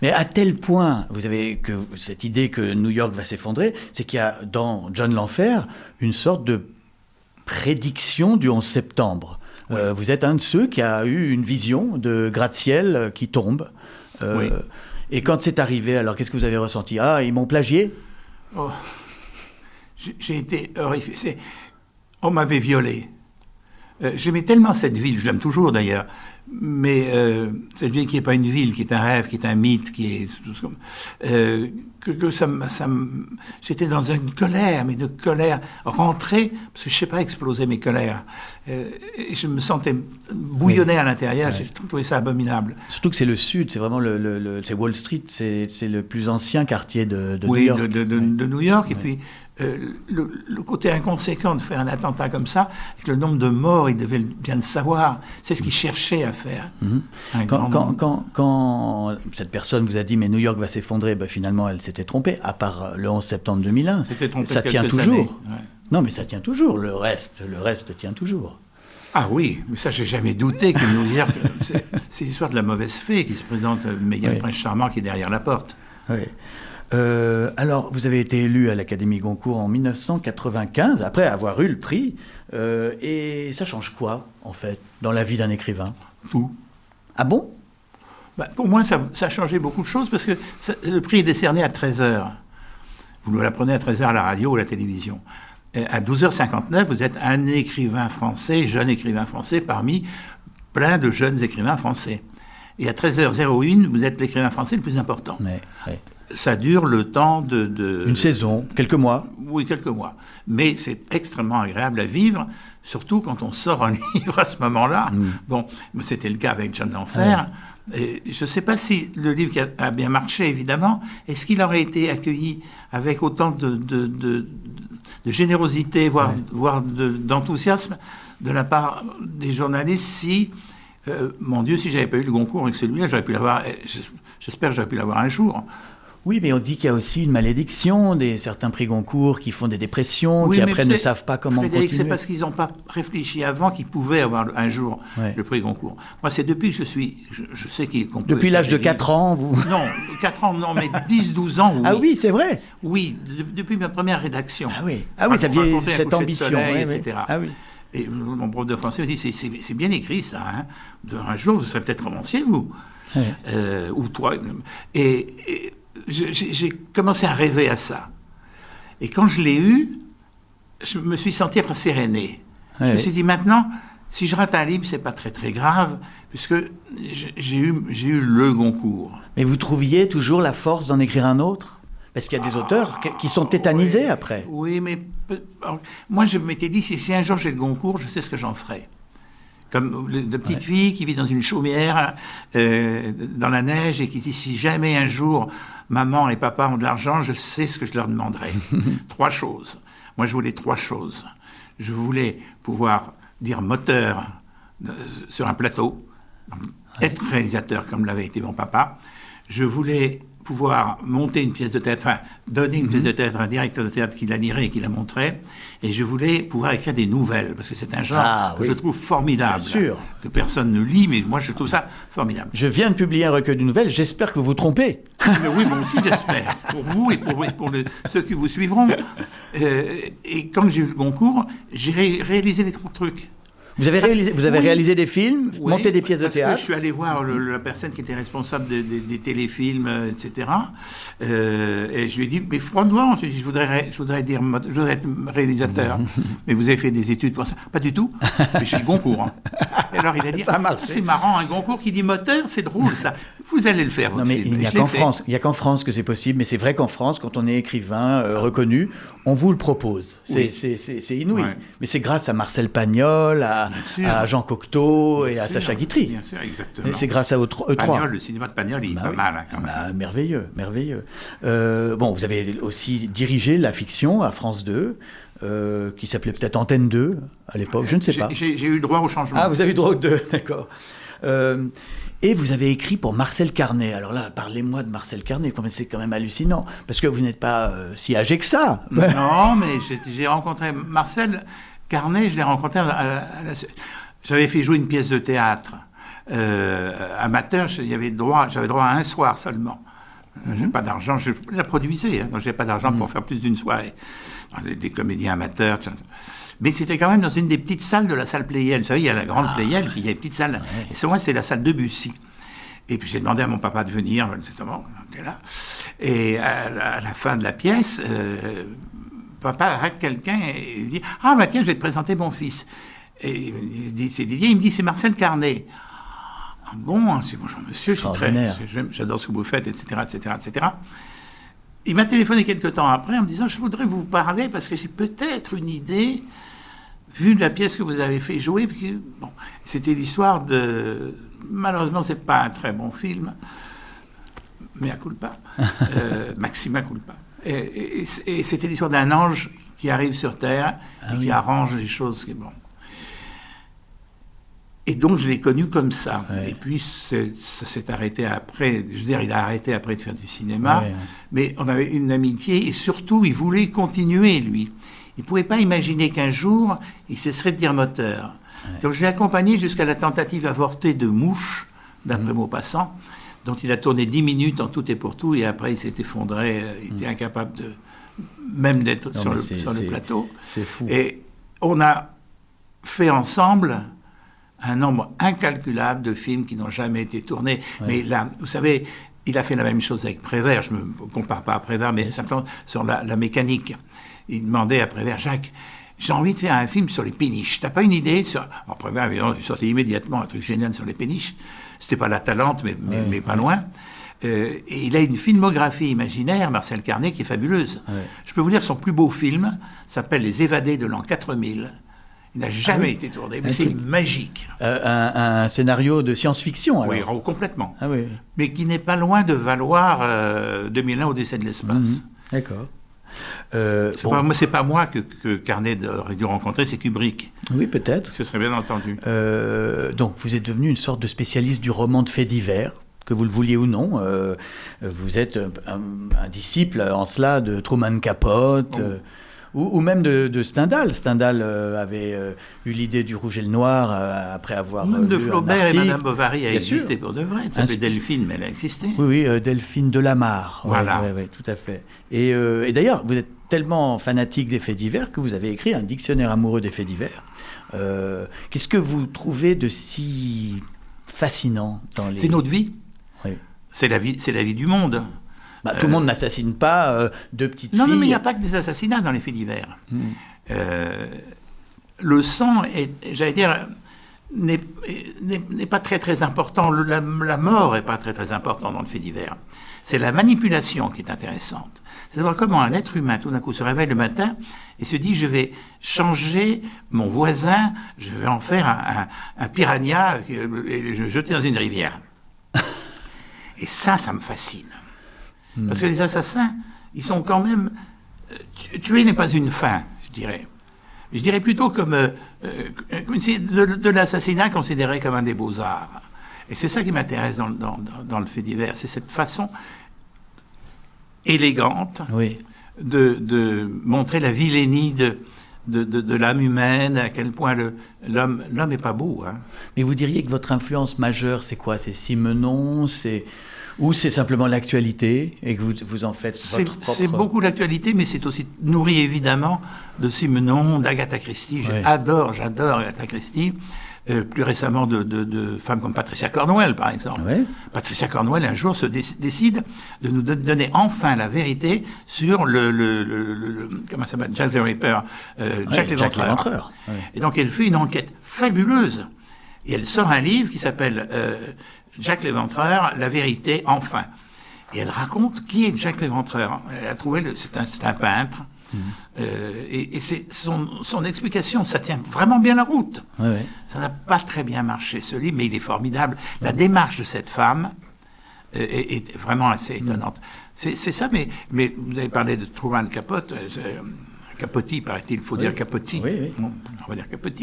Mais à tel point, vous avez cette idée que New York va s'effondrer, c'est qu'il y a dans John Lanfer une sorte de prédiction du 11 septembre. Vous êtes un de ceux qui a eu une vision de gratte-ciel qui tombe. Et quand c'est arrivé, alors qu'est-ce que vous avez ressenti? Ah, ils m'ont plagié? J'ai été horrifié. On m'avait violé. J'aimais tellement cette ville, je l'aime toujours d'ailleurs, mais cette ville qui n'est pas une ville, qui est un rêve, qui est un mythe, qui est que j'étais dans une colère, mais une colère rentrée, parce que je ne sais pas exploser mes colères. Et je me sentais bouillonner à l'intérieur, j'ai trouvé ça abominable. Surtout que c'est le sud, c'est vraiment c'est Wall Street, c'est le plus ancien quartier de New York. De New York, et puis le côté inconséquent de faire un attentat comme ça, avec le nombre de morts, il devait bien le savoir. C'est ce qu'il cherchait à faire. Quand cette personne vous a dit « mais New York va s'effondrer », finalement elle s'était trompée, à part le 11 septembre 2001. Ça tient toujours. Non, mais ça tient toujours. Le reste tient toujours. Ah oui, mais ça, j'ai jamais douté que New York... c'est l'histoire de la mauvaise fée qui se présente, mais il y a le prince charmant qui est derrière la porte. Oui. Alors, vous avez été élu à l'Académie Goncourt en 1995, après avoir eu le prix. Et ça change quoi, en fait, dans la vie d'un écrivain? Tout. Ah bon? Pour moi, ça a changé beaucoup de choses, parce que le prix est décerné à 13h. Vous l'apprenez à 13h à la radio ou à la télévision. À 12h59, vous êtes un écrivain français, jeune écrivain français, parmi plein de jeunes écrivains français. Et à 13h01, vous êtes l'écrivain français le plus important. Ça dure le temps de... Une saison, quelques mois. Oui, quelques mois. Mais c'est extrêmement agréable à vivre, surtout quand on sort un livre à ce moment-là. Bon, c'était le cas avec John Lanfer. Et je ne sais pas si le livre a bien marché, évidemment. Est-ce qu'il aurait été accueilli avec autant de générosité, voire d'enthousiasme de la part des journalistes si, mon Dieu, si j'avais pas eu le Goncourt avec celui-là, j'aurais pu l'avoir, j'espère que j'aurais pu l'avoir un jour. Oui, mais on dit qu'il y a aussi une malédiction, certains prix Goncourt qui font des dépressions, qui après ne savent pas comment continuer. C'est parce qu'ils n'ont pas réfléchi avant qu'ils pouvaient avoir un jour le prix Goncourt. Moi, c'est depuis que je sais qu'on peut... Depuis l'âge de 4 ans, vous... Non, 4 ans, non, mais 10-12 ans, oui. Ah oui, c'est vrai? Oui, depuis ma première rédaction. Ah oui, ça vient cette ambition. Etc. Ah oui. Et mon prof de français me dit, c'est bien écrit ça, hein. Un jour, vous serez peut-être romancier, vous. Ou toi. Et j'ai commencé à rêver à ça. Et quand je l'ai eu, je me suis senti rasséréné. Je me suis dit, maintenant, si je rate un livre, c'est pas très très grave, puisque j'ai eu le Goncourt. Mais vous trouviez toujours la force d'en écrire un autre? Parce qu'il y a des auteurs qui sont tétanisés après. Oui, mais moi je m'étais dit, si un jour j'ai le Goncourt, je sais ce que j'en ferai. comme de petite fille qui vit dans une chaumière, dans la neige, et qui dit, si jamais un jour maman et papa ont de l'argent, je sais ce que je leur demanderai. 3 choses. Moi, je voulais 3 choses. Je voulais pouvoir dire moteur sur un plateau, être réalisateur comme l'avait été mon papa. Je voulais pouvoir monter une pièce de théâtre, enfin, donner une pièce de théâtre à un directeur de théâtre qui la lirait et qui la montrait. Et je voulais pouvoir écrire des nouvelles, parce que c'est un genre que je trouve formidable. Bien sûr. Que personne ne lit, mais moi, je trouve ça formidable. Je viens de publier un recueil de nouvelles, j'espère que vous vous trompez. Mais oui, moi aussi, j'espère. Pour vous et pour ceux qui vous suivront. Et quand j'ai eu le concours, j'ai réalisé les 3 trucs. Vous avez réalisé des films, monté des pièces de théâtre. Parce que je suis allé voir la personne qui était responsable des téléfilms, etc. Et je lui ai dit, mais froidement, je voudrais être réalisateur. Mais vous avez fait des études pour ça? Pas du tout. Mais j'ai le concours. Hein. Et alors il a dit, c'est marrant, un concours qui dit moteur, c'est drôle ça. Vous allez le faire, votre film. Il n'y a qu'en France que c'est possible. Mais c'est vrai qu'en France, quand on est écrivain reconnu, on vous le propose. C'est inouï. Ouais. Mais c'est grâce à Marcel Pagnol, à Jean Cocteau et à Sacha Guitry. Bien sûr, exactement. C'est grâce à eux Pagnol, le cinéma de Pagnol, il est pas mal. Hein, quand même. Merveilleux. Vous avez aussi dirigé la fiction à France 2, qui s'appelait peut-être Antenne 2 à l'époque, je ne sais pas. J'ai eu le droit au changement. Ah, vous avez eu droit aux 2, d'accord. Et vous avez écrit pour Marcel Carné. Alors là, parlez-moi de Marcel Carné, c'est quand même hallucinant, parce que vous n'êtes pas si âgé que ça. Non, mais j'ai rencontré Marcel Carné, je l'ai rencontré j'avais fait jouer une pièce de théâtre amateur, j'avais droit à un soir seulement. J'ai pas d'argent, je la produisais, donc j'ai pas d'argent pour faire plus d'une soirée. Des comédiens amateurs. Mais c'était quand même dans une des petites salles de la salle Pleyel. Vous savez, il y a la grande Pleyel, puis il y a une petite salle. Et c'est moi, c'était la salle Debussy. Et puis j'ai demandé à mon papa de venir, justement, on était là. Et à la fin de la pièce, papa arrête quelqu'un et il dit « Ah, bah tiens, je vais te présenter mon fils. » Et c'est Didier, il me dit « C'est Marcel Carné. » Ah bon, c'est bonjour monsieur, j'adore ce que vous faites, etc., etc., etc. Il m'a téléphoné quelques temps après en me disant « Je voudrais vous parler parce que j'ai peut-être une idée, vu de la pièce que vous avez fait jouer. » Bon, c'était l'histoire de... Malheureusement, c'est pas un très bon film, mais à culpa, Maxima culpa. Et c'était l'histoire d'un ange qui arrive sur Terre et qui arrange les choses. Bon. Et donc, je l'ai connu comme ça. Ouais. Et puis, ça s'est arrêté après. Je veux dire, il a arrêté après de faire du cinéma. Ouais. Mais on avait une amitié. Et surtout, il voulait continuer, lui. Il ne pouvait pas imaginer qu'un jour, il cesserait de dire moteur. Ouais. Donc, je l'ai accompagné jusqu'à la tentative avortée de Mouche, d'après Maupassant, dont il a tourné 10 minutes en tout et pour tout. Et après, il s'est effondré. Il était incapable même d'être sur le plateau. C'est fou. Et on a fait ensemble un nombre incalculable de films qui n'ont jamais été tournés. Ouais. Mais là, vous savez, il a fait la même chose avec Prévert. Je ne me compare pas à Prévert, mais simplement sur la mécanique. Il demandait à Prévert, Jacques, j'ai envie de faire un film sur les péniches. T'as pas une idée sur... Alors Prévert, évidemment, il sortait immédiatement un truc génial sur les péniches. C'était pas La Talente, mais pas loin. Et il a une filmographie imaginaire, Marcel Carné, qui est fabuleuse. Ouais. Je peux vous dire, son plus beau film s'appelle Les Évadés de l'an 4000. Il n'a jamais été tourné, mais c'est magique. Un scénario de science-fiction, alors. Oui, complètement. Ah, oui. Mais qui n'est pas loin de valoir 2001 Odyssée de l'espace. D'accord. C'est pas moi que Carné aurait dû rencontrer, c'est Kubrick. Oui, peut-être. Ce serait bien entendu. Donc, vous êtes devenu une sorte de spécialiste du roman de faits divers, que vous le vouliez ou non. Vous êtes un disciple en cela de Truman Capote... Ou même de Stendhal. Stendhal avait eu l'idée du Rouge et le Noir après avoir même de Flaubert et Madame Bovary a existé pour de vrai. Elle s'appelait Delphine, mais elle a existé. Oui, Delphine Delamarre. Voilà. Oui, tout à fait. Et d'ailleurs, vous êtes tellement fanatique des faits divers que vous avez écrit un dictionnaire amoureux des faits divers. Qu'est-ce que vous trouvez de si fascinant dans les... C'est notre vie. Oui. C'est la vie du monde. Tout le monde n'assassine pas deux petites filles. Non, mais il n'y a pas que des assassinats dans les faits divers. Le sang est, j'allais dire, n'est pas très très important. La mort n'est pas très très important dans le fait divers. C'est la manipulation qui est intéressante. C'est de voir comment un être humain tout d'un coup se réveille le matin et se dit je vais changer mon voisin, je vais en faire un piranha et le jeter dans une rivière. Et ça me fascine. Parce que les assassins, ils sont quand même... Tuer n'est pas une fin, je dirais. Je dirais plutôt comme de l'assassinat considéré comme un des beaux-arts. Et c'est ça qui m'intéresse dans le fait divers, c'est cette façon élégante de montrer la vilainie de l'âme humaine, à quel point l'homme n'est pas beau. Hein. Mais vous diriez que votre influence majeure, c'est quoi? C'est Simenon, ou c'est simplement l'actualité et que vous en faites votre propre... C'est beaucoup l'actualité, mais c'est aussi nourri évidemment de Simenon, d'Agatha Christie. J'adore Agatha Christie. Plus récemment de femmes comme Patricia Cornwell, par exemple. Oui. Patricia Cornwell, un jour, se décide de nous donner enfin la vérité sur comment ça s'appelle, Jack the Ripper, Jack l'Éventreur. Oui. Et donc, elle fait une enquête fabuleuse. Et elle sort un livre qui s'appelle Jack l'Éventreur, la vérité, enfin. Et elle raconte qui est Jack l'Éventreur. Elle a trouvé, c'est un peintre. Et c'est son explication, ça tient vraiment bien la route. Oui. Ça n'a pas très bien marché ce livre, mais il est formidable. La démarche de cette femme est vraiment assez étonnante. C'est ça, mais vous avez parlé de Truman Capote, Capote, paraît-il, il faut dire Capote. Oui. Bon, on va dire Capote.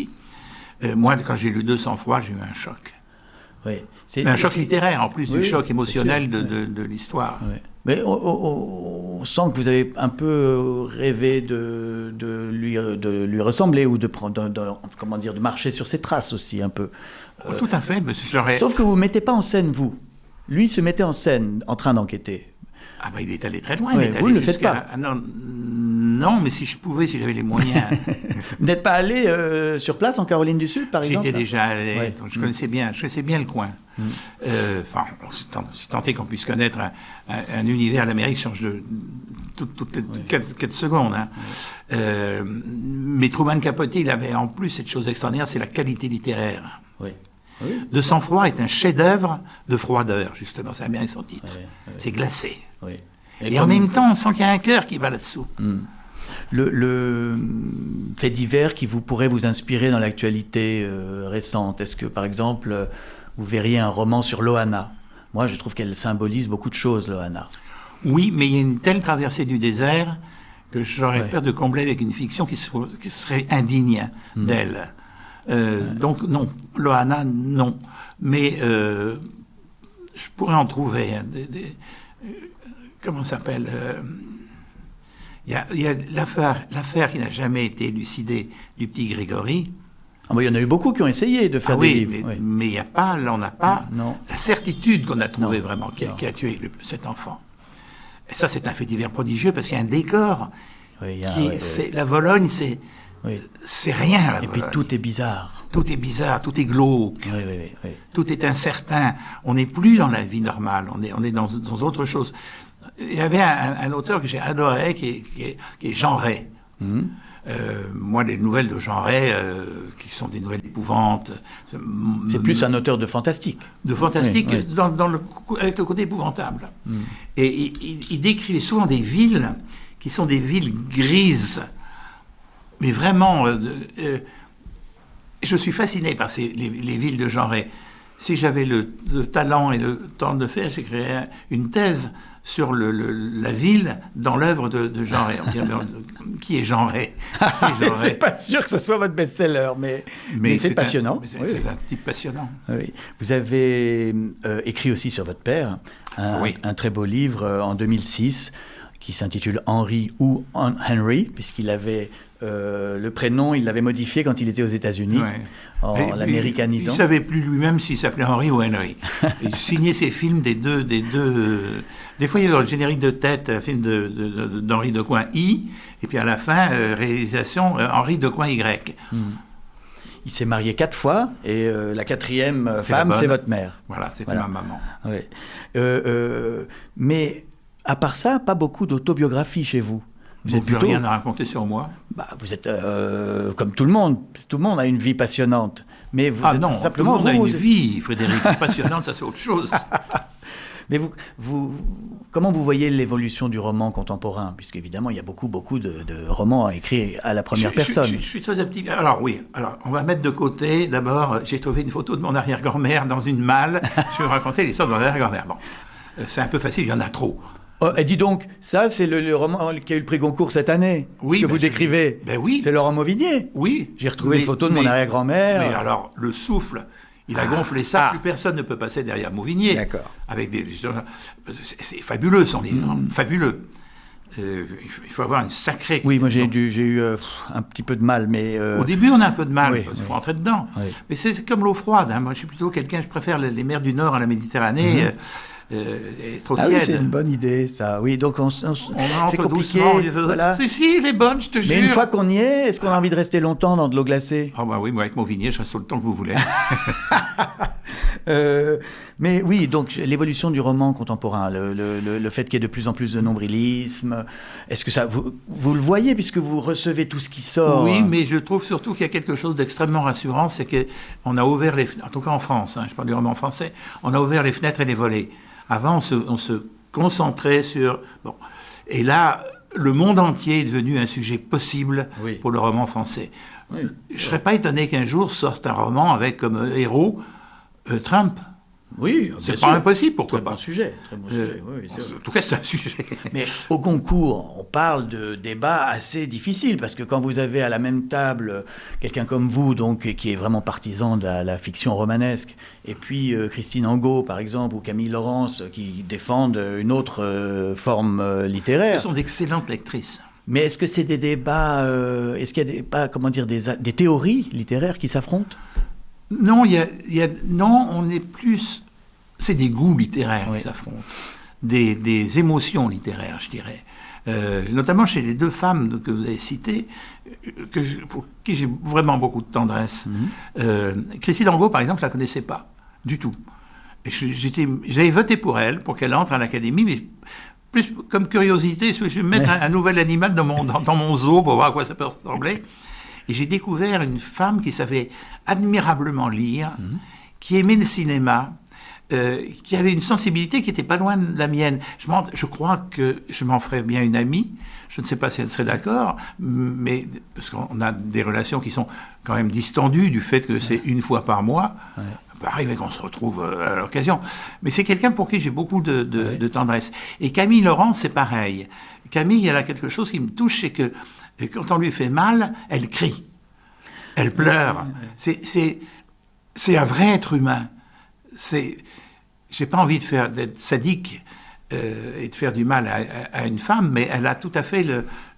Moi, quand j'ai lu 200 fois, j'ai eu un choc. Oui. Un choc littéraire, en plus du choc émotionnel de l'histoire. Oui. Mais on sent que vous avez un peu rêvé de lui ressembler ou de marcher sur ses traces aussi un peu. Tout à fait. Mais sauf que vous ne mettez pas en scène, vous. Lui se mettait en scène en train d'enquêter. Ah ben il est allé très loin. Vous ne le faites pas. Non, mais si je pouvais, si j'avais les moyens. Vous n'êtes pas allé sur place en Caroline du Sud, par exemple? J'étais déjà allé, donc je connaissais bien le coin. Enfin, c'est tenté qu'on puisse connaître un univers. L'Amérique change toutes les 4 secondes. Hein. Mais Truman Capote, il avait en plus cette chose extraordinaire, c'est la qualité littéraire. Oui. De sang-froid est un chef-d'œuvre de froideur, justement. Ça a bien son titre. Oui. C'est glacé. Oui. Et en même temps, on sent qu'il y a un cœur qui va là-dessous. Le fait divers qui pourrait vous inspirer dans l'actualité récente, est-ce que, par exemple, vous verriez un roman sur Loana? Moi, je trouve qu'elle symbolise beaucoup de choses, Loana. Oui, mais il y a une telle traversée du désert que j'aurais peur de combler avec une fiction qui serait indigne d'elle. Donc, non. Loana, non. Mais je pourrais en trouver comment ça s'appelle il y a l'affaire qui n'a jamais été élucidée du petit Grégory. Ah, il y en a eu beaucoup qui ont essayé de faire des livres. Mais il y a pas, là, on n'a pas la certitude qu'on a trouvé vraiment qui a tué cet enfant. Et ça, c'est un fait divers prodigieux parce qu'il y a un décor. La Vologne, c'est rien, la Vologne. Et puis tout est bizarre. Tout est bizarre, tout est glauque. Oui. Tout est incertain. On n'est plus dans la vie normale, on est dans autre chose. Il y avait un auteur que j'ai adoré qui est Jean Ray. Moi, les nouvelles de Jean Ray, qui sont des nouvelles épouvantes... C'est plus un auteur de fantastique. De fantastique, avec le côté épouvantable. Et il décrit souvent des villes qui sont des villes grises, mais vraiment... je suis fasciné par les villes de Jean Ray. Si j'avais le talent et le temps de le faire, j'écrirais une thèse sur la ville dans l'œuvre de Jean Ray. On dirait, qui est Jean Ray? Je ne suis pas sûr que ce soit votre best-seller, mais c'est passionnant. C'est un type passionnant. Oui. Vous avez écrit aussi sur votre père un très beau livre en 2006 qui s'intitule Henry ou Henry, puisqu'il avait... le prénom, il l'avait modifié quand il était aux États-Unis, en l'américanisant. Il ne savait plus lui-même s'il s'appelait Henry ou Henry. Il signait ses films des deux. Des fois, il y avait dans le générique de tête un film d'Henri Decoing I, et puis à la fin, réalisation Henri Decoing Y. Il s'est marié 4 fois, et la 4e femme, c'est votre mère. Voilà, c'était ma maman. Oui. Mais à part ça, pas beaucoup d'autobiographies chez vous. Vous êtes plutôt... rien à raconter sur moi. Bah, vous êtes comme tout le monde. Tout le monde a une vie passionnante. Mais vous êtes non, simplement... tout le monde a une vie, Frédéric. Passionnante, ça c'est autre chose. Mais comment vous voyez l'évolution du roman contemporain? Puisqu'évidemment, il y a beaucoup de romans écrits à la première personne. Je suis très optimiste. Alors oui, on va mettre de côté. D'abord, j'ai trouvé une photo de mon arrière-grand-mère dans une malle. Je vais vous raconter l'histoire de mon arrière-grand-mère. Bon, c'est un peu facile, il y en a trop. Oh, et dis donc, ça, c'est le roman qui a eu le prix Goncourt cette année. Oui, ce que vous décrivez. Ben oui. C'est Laurent Mauvigné. Oui. J'ai retrouvé une photo de mon arrière-grand-mère. Mais alors, le souffle, il a gonflé ça. Plus personne ne peut passer derrière Mauvigné. D'accord. C'est fabuleux, son livre. Fabuleux. Il faut avoir une sacrée... Oui, moi j'ai eu un petit peu de mal, mais... Au début, on a un peu de mal, oui, il faut entrer dedans. Oui. Mais c'est comme l'eau froide. Hein. Moi, je suis plutôt quelqu'un, je préfère les mers du Nord à la Méditerranée. Trop tiède. Oui, c'est une bonne idée, ça. Oui, donc c'est entre compliqué. Doucement, voilà. Si, elle est bonne, je te jure. Mais une fois qu'on y est, est-ce qu'on a envie de rester longtemps dans de l'eau glacée? Ah bah oui, moi avec Mauvigné, je reste tout le temps que vous voulez. Mais oui, donc l'évolution du roman contemporain, le fait qu'il y ait de plus en plus de nombrilisme, est-ce que ça, vous le voyez puisque vous recevez tout ce qui sort? Oui, mais je trouve surtout qu'il y a quelque chose d'extrêmement rassurant, c'est qu'on a ouvert les fenêtres, en tout cas en France, hein, je parle du roman français, on a ouvert les fenêtres et les volets. Avant, on se concentrait sur... Bon. Et là, le monde entier est devenu un sujet possible pour le roman français. Oui. Je ne serais pas étonné qu'un jour sorte un roman avec comme héros Trump. Oui, c'est pas impossible, pourquoi très pas. Bon sujet, très bon sujet. Oui, en tout cas, c'est un sujet. Mais au Goncourt, on parle de débats assez difficiles, parce que quand vous avez à la même table quelqu'un comme vous, donc, qui est vraiment partisan de la fiction romanesque, et puis Christine Angot, par exemple, ou Camille Laurence, qui défendent une autre forme littéraire. Ce sont d'excellentes lectrices. Mais est-ce que c'est des débats, est-ce qu'il y a des théories littéraires qui s'affrontent? Non, non, on est plus... C'est des goûts littéraires qui s'affrontent, des émotions littéraires, je dirais. Notamment chez les deux femmes que vous avez citées, pour qui j'ai vraiment beaucoup de tendresse. Christine Angot, par exemple, je ne la connaissais pas du tout. Et j'avais voté pour elle, pour qu'elle entre à l'Académie, mais plus comme curiosité, je vais mettre un nouvel animal dans mon zoo pour voir à quoi ça peut ressembler. Et j'ai découvert une femme qui savait admirablement lire, qui aimait le cinéma, qui avait une sensibilité qui n'était pas loin de la mienne. Je crois que je m'en ferais bien une amie. Je ne sais pas si elle serait d'accord, mais parce qu'on a des relations qui sont quand même distendues du fait que c'est une fois par mois. Ouais. Ça peut arriver qu'on se retrouve à l'occasion. Mais c'est quelqu'un pour qui j'ai beaucoup de tendresse. Et Camille Laurence, c'est pareil. Camille, elle a quelque chose qui me touche, c'est que quand on lui fait mal, elle crie. Elle pleure. C'est un vrai être humain. J'ai pas envie d'être sadique et de faire du mal à une femme, mais elle a tout à fait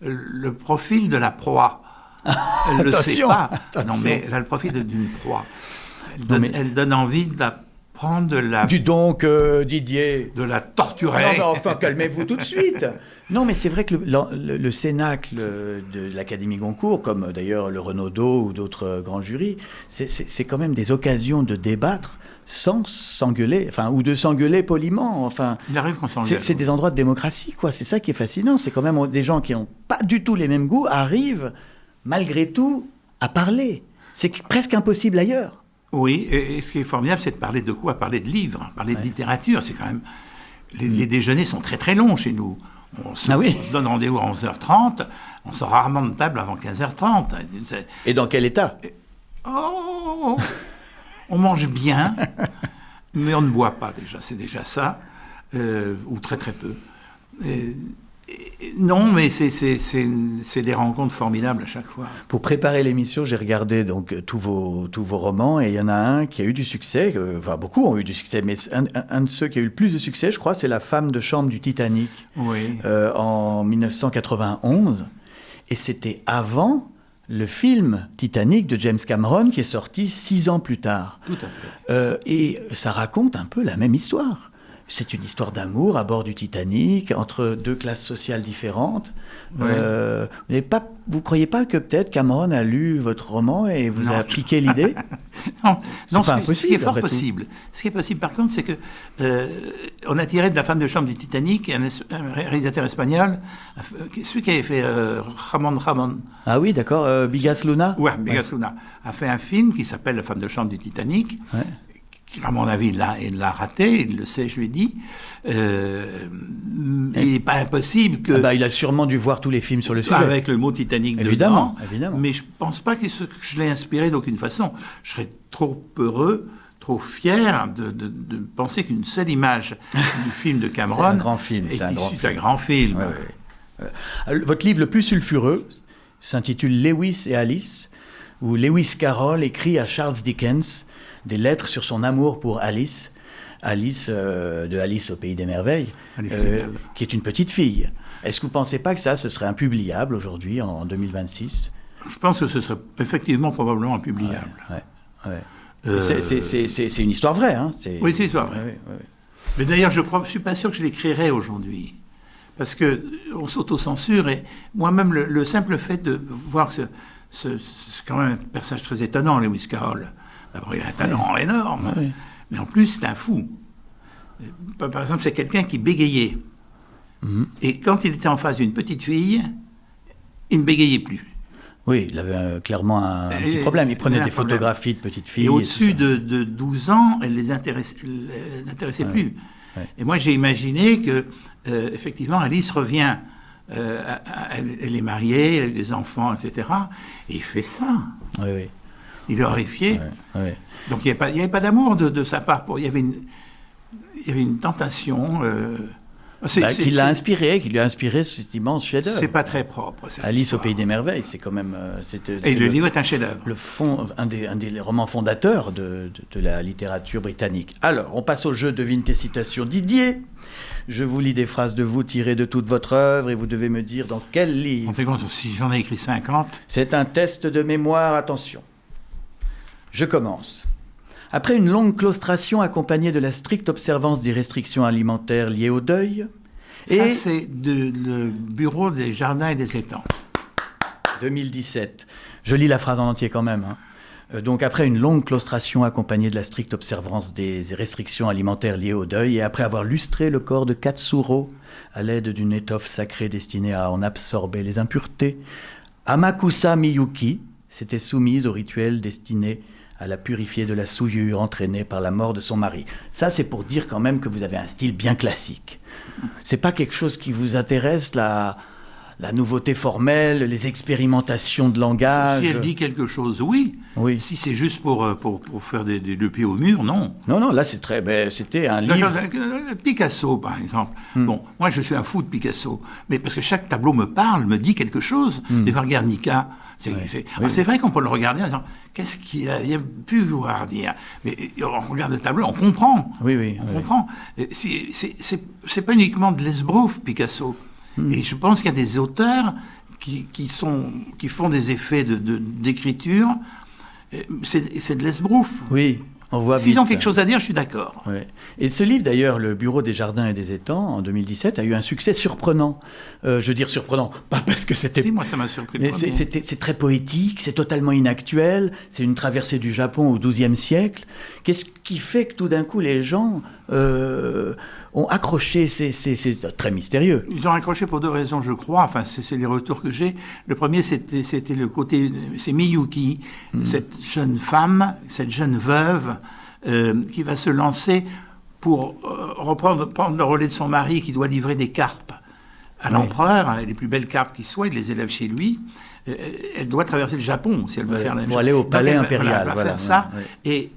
le profil de la proie. Elle ne le sait pas. Non, mais elle a le profil d'une proie. Elle donne envie de la prendre de la... Dis donc, Didier. De la torturer. Non, mais enfin, calmez-vous tout de suite. Non, mais c'est vrai que le cénacle de l'Académie Goncourt, comme d'ailleurs le Renaudot ou d'autres grands jurys, c'est quand même des occasions de débattre sans s'engueuler, enfin, ou de s'engueuler poliment. Enfin, il arrive qu'on s'engueule. C'est des endroits de démocratie, quoi. C'est ça qui est fascinant. C'est quand même des gens qui n'ont pas du tout les mêmes goûts arrivent, malgré tout, à parler. C'est presque impossible ailleurs. Oui, et ce qui est formidable, c'est de parler de quoi? Parler de livres, parler de littérature. C'est quand même... Les déjeuners sont très très longs chez nous. On se donne rendez-vous à 11h30, on sort rarement de table avant 15h30. Et dans quel état? On mange bien, mais on ne boit pas déjà, c'est déjà ça, ou très très peu. Non, mais c'est des rencontres formidables à chaque fois. Pour préparer l'émission, j'ai regardé donc tous vos romans, et il y en a un qui a eu du succès, enfin beaucoup ont eu du succès, mais un de ceux qui a eu le plus de succès, je crois, c'est La femme de chambre du Titanic, en 1991, et c'était avant le film Titanic de James Cameron qui est sorti 6 ans plus tard. Tout à fait. Et ça raconte un peu la même histoire. C'est une histoire d'amour à bord du Titanic, entre deux classes sociales différentes. Ouais. Vous croyez pas que peut-être Cameron a lu votre roman et vous a piqué l'idée? Non, C'est pas ce impossible, qui est fort après tout. possible. Ce qui est possible, par contre, c'est que on a tiré de la femme de chambre du Titanic un réalisateur espagnol, celui qui avait fait Ramon. Ah oui, d'accord. Bigas Luna? Ouais, Bigas Luna a fait un film qui s'appelle La femme de chambre du Titanic. Ouais. Qui, à mon avis, il l'a raté, il le sait, je lui ai dit. Il n'est pas impossible que... il a sûrement dû voir tous les films sur le sujet. Avec le mot Titanic Évidemment, dedans. évidemment. Mais je ne pense pas que je l'ai inspiré d'aucune façon. Je serais trop heureux, trop fier de penser qu'une seule image du film de Cameron C'est un grand film. est C'est un grand issue film. d'un grand film. Ouais, ouais. Votre livre le plus sulfureux s'intitule Lewis et Alice, où Lewis Carroll écrit à Charles Dickens des lettres sur son amour pour Alice, de Alice au Pays des Merveilles, Alice qui est une petite fille. Est-ce que vous ne pensez pas que ce serait impubliable aujourd'hui, en 2026? Je pense que ce serait effectivement probablement impubliable. Ouais. C'est une histoire vraie. Hein? Oui, c'est une histoire vraie. Ouais. Mais d'ailleurs, je ne suis pas sûr que je l'écrirais aujourd'hui. Parce qu'on s'autocensure et moi-même, le simple fait de voir que c'est quand même un personnage très étonnant, Lewis Carroll. D'abord, il a un talent énorme, mais en plus, c'est un fou. Par exemple, c'est quelqu'un qui bégayait. Et quand il était en face d'une petite fille, il ne bégayait plus. Oui, il avait clairement un petit problème. Il prenait des photographies de petites filles. Et au-dessus de 12 ans, elle les n'intéressait plus. Ouais. Et moi, j'ai imaginé que, effectivement, Alice revient. Elle est mariée, elle a eu des enfants, etc. Et il fait ça. Oui. Il est horrifié. Ouais. Donc il n'y avait pas d'amour de sa part. Il y avait une tentation. Qui l'a inspiré, qui lui a inspiré cet immense chef-d'œuvre. C'est pas très propre. Alice au Pays des Merveilles, c'est quand même. Et le livre est un chef-d'œuvre. Un des romans fondateurs de la littérature britannique. Alors, on passe au jeu Devine tes citations. Didier, je vous lis des phrases de vous tirées de toute votre œuvre et vous devez me dire dans quel livre. On fait compte, si j'en ai écrit 50. C'est un test de mémoire, attention. Je commence. Après une longue claustration accompagnée de la stricte observance des restrictions alimentaires liées au deuil... Ça, c'est le bureau des jardins et des étangs. 2017. Je lis la phrase en entier quand même. Donc, après une longue claustration accompagnée de la stricte observance des restrictions alimentaires liées au deuil, et après avoir lustré le corps de Katsuro à l'aide d'une étoffe sacrée destinée à en absorber les impuretés, Amakusa Miyuki s'était soumise au rituel destiné à la purifier de la souillure entraînée par la mort de son mari. Ça, c'est pour dire quand même que vous avez un style bien classique. C'est pas quelque chose qui vous intéresse, la nouveauté formelle, les expérimentations de langage. Si elle dit quelque chose, oui. Si c'est juste pour faire des pieds au mur, non. Non, là, c'était un livre... Picasso, par exemple. Bon, moi, je suis un fou de Picasso. Mais parce que chaque tableau me parle, me dit quelque chose. Les voir Guernica. C'est vrai qu'on peut le regarder en disant, qu'est-ce qu'il a pu vouloir dire? Mais on regarde le tableau, on comprend. On comprend. C'est pas uniquement de l'esbrouf, Picasso. Et je pense qu'il y a des auteurs qui font des effets d'écriture. C'est de l'esbrouf. Oui, on voit S'ils ont quelque chose à dire, je suis d'accord. Oui. Et ce livre, d'ailleurs, Le Bureau des Jardins et des Étangs, en 2017, a eu un succès surprenant. Je veux dire surprenant, pas parce que c'était... Si, moi, ça m'a surpris. C'est très poétique, c'est totalement inactuel, c'est une traversée du Japon au XIIe siècle. Qu'est-ce qui fait que tout d'un coup, les gens ont accroché? C'est très mystérieux. Ils ont accroché pour deux raisons, je crois. Enfin, c'est les retours que j'ai. Le premier, c'était le côté... C'est Miyuki, cette jeune femme, cette jeune veuve, qui va se lancer pour prendre le relais de son mari qui doit livrer des carpes à l'empereur, les plus belles carpes qui soient, il les élève chez lui. Elle doit traverser le Japon si elle veut faire la même chose. Pour aller au palais impérial. Elle va faire ça. Et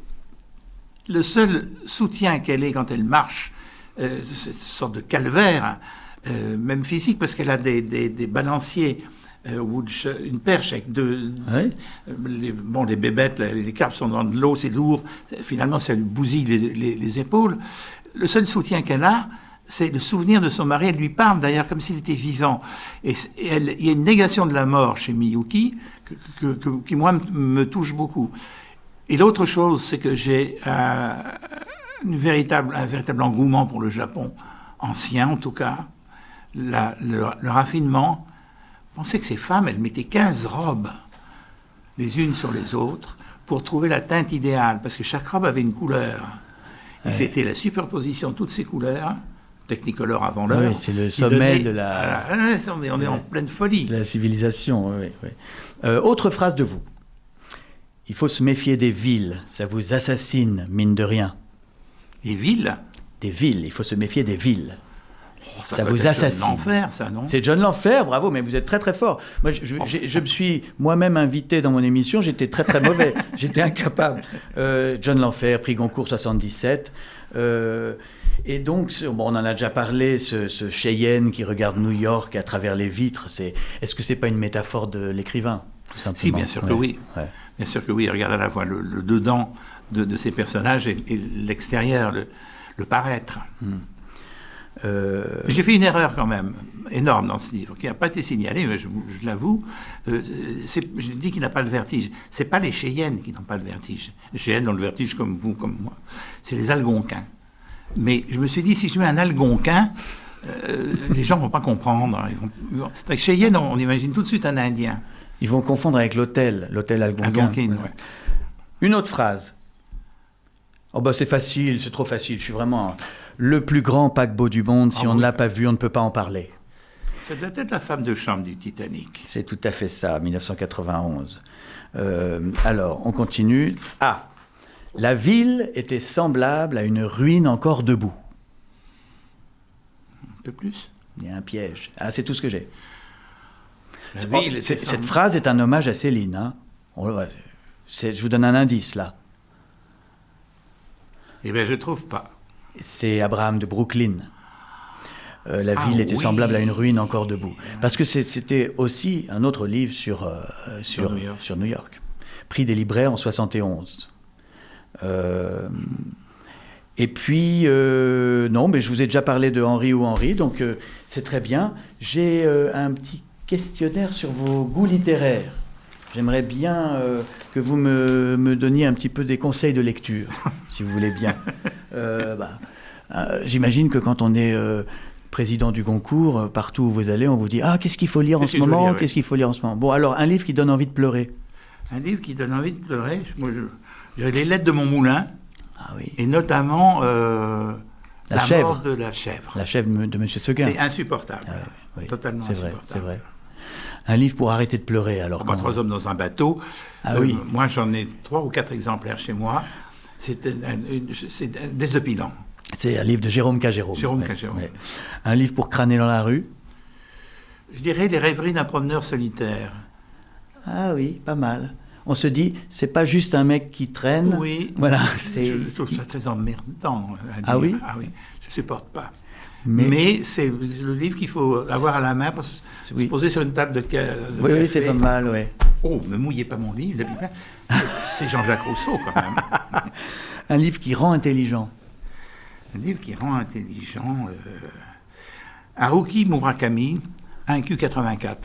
le seul soutien qu'elle ait quand elle marche, cette sorte de calvaire, même physique, parce qu'elle a des balanciers, une perche avec deux... les bébêtes, les carpes sont dans de l'eau, c'est lourd. Finalement, ça lui bousille les épaules. Le seul soutien qu'elle a, c'est le souvenir de son mari. Elle lui parle d'ailleurs comme s'il était vivant. Et il y a une négation de la mort chez Miyuki qui moi, me touche beaucoup. Et l'autre chose, c'est que j'ai un véritable engouement pour le Japon ancien, en tout cas. Le raffinement. Pensez que ces femmes, elles mettaient 15 robes, les unes sur les autres, pour trouver la teinte idéale, parce que chaque robe avait une couleur. Et c'était la superposition de toutes ces couleurs, Technicolor avant l'heure. Oui, c'est le sommet de la... on est en pleine folie. De la civilisation, oui. Autre phrase de vous. Il faut se méfier des villes, ça vous assassine, mine de rien. Les villes? Des villes, il faut se méfier des villes. Ça doit vous être assassine. John Lanfer, ça, non? C'est John Lanfer, bravo, mais vous êtes très très fort. Moi, je me suis moi-même invité dans mon émission, j'étais très très mauvais, j'étais incapable. John Lanfer, prix Goncourt 77. Et donc, on en a déjà parlé, ce Cheyenne qui regarde New York à travers les vitres, est-ce que c'est pas une métaphore de l'écrivain, tout simplement? Si, bien sûr que oui. Ouais. Bien sûr que oui, regarde à la fois le dedans de ces personnages et l'extérieur, le paraître. J'ai fait une erreur quand même, énorme dans ce livre, qui n'a pas été signalée, mais je l'avoue. Je dis qu'il n'a pas le vertige. Ce n'est pas les Cheyennes qui n'ont pas le vertige. Les Cheyennes ont le vertige comme vous, comme moi. C'est les Algonquins. Mais je me suis dit, si je mets un Algonquin, les gens ne vont pas comprendre. Avec Cheyenne, on imagine tout de suite un Indien. Ils vont confondre avec l'hôtel Algonquin. Ouais. Une autre phrase. Oh bah c'est facile, c'est trop facile. Je suis vraiment le plus grand paquebot du monde. Si on ne l'a pas vu, on ne peut pas en parler. Ça doit être la femme de chambre du Titanic. C'est tout à fait ça, 1991. Alors, on continue. Ah, la ville était semblable à une ruine encore debout. Un peu plus. Il y a un piège. Ah, c'est tout ce que j'ai. Cette phrase est un hommage à Céline. Hein. Je vous donne un indice, là. Eh bien, je ne trouve pas. C'est Abraham de Brooklyn. La ville était semblable à une ruine encore debout. Parce que c'était aussi un autre livre sur New York. Prix des libraires en 71. Et puis, non, mais je vous ai déjà parlé de Henri ou Henri, donc c'est très bien. J'ai un petit questionnaire sur vos goûts littéraires. J'aimerais bien que vous me donniez un petit peu des conseils de lecture, si vous voulez bien. J'imagine que quand on est président du Goncourt, partout où vous allez, on vous dit « Ah, qu'est-ce qu'il faut lire en ce moment ? Qu'est-ce qu'il faut lire en ce moment ?» Bon, alors, un livre qui donne envie de pleurer. Un livre qui donne envie de pleurer, moi, j'ai Les Lettres de mon moulin, oui. Et notamment la mort de la chèvre. La chèvre de M. Seguin. C'est insupportable, oui. Totalement insupportable. C'est vrai. Un livre pour arrêter de pleurer. Alors, Trois hommes dans un bateau. Oui. Moi, j'en ai 3 ou 4 exemplaires chez moi. C'est désopilant. C'est un livre de Jérôme Cagéro. Un livre pour crâner dans la rue. Je dirais Les rêveries d'un promeneur solitaire. Ah oui, pas mal. On se dit, c'est pas juste un mec qui traîne. Oui. Voilà. Je trouve ça très emmerdant à dire. Ah oui. Je supporte pas. Mais c'est le livre qu'il faut avoir à la main pour se poser sur une table de café. Oui, c'est pas mal, oui. Oh, ne mouillez pas mon livre. C'est Jean-Jacques Rousseau, quand même. Un livre qui rend intelligent. Un livre qui rend intelligent. Haruki Murakami, 1Q84.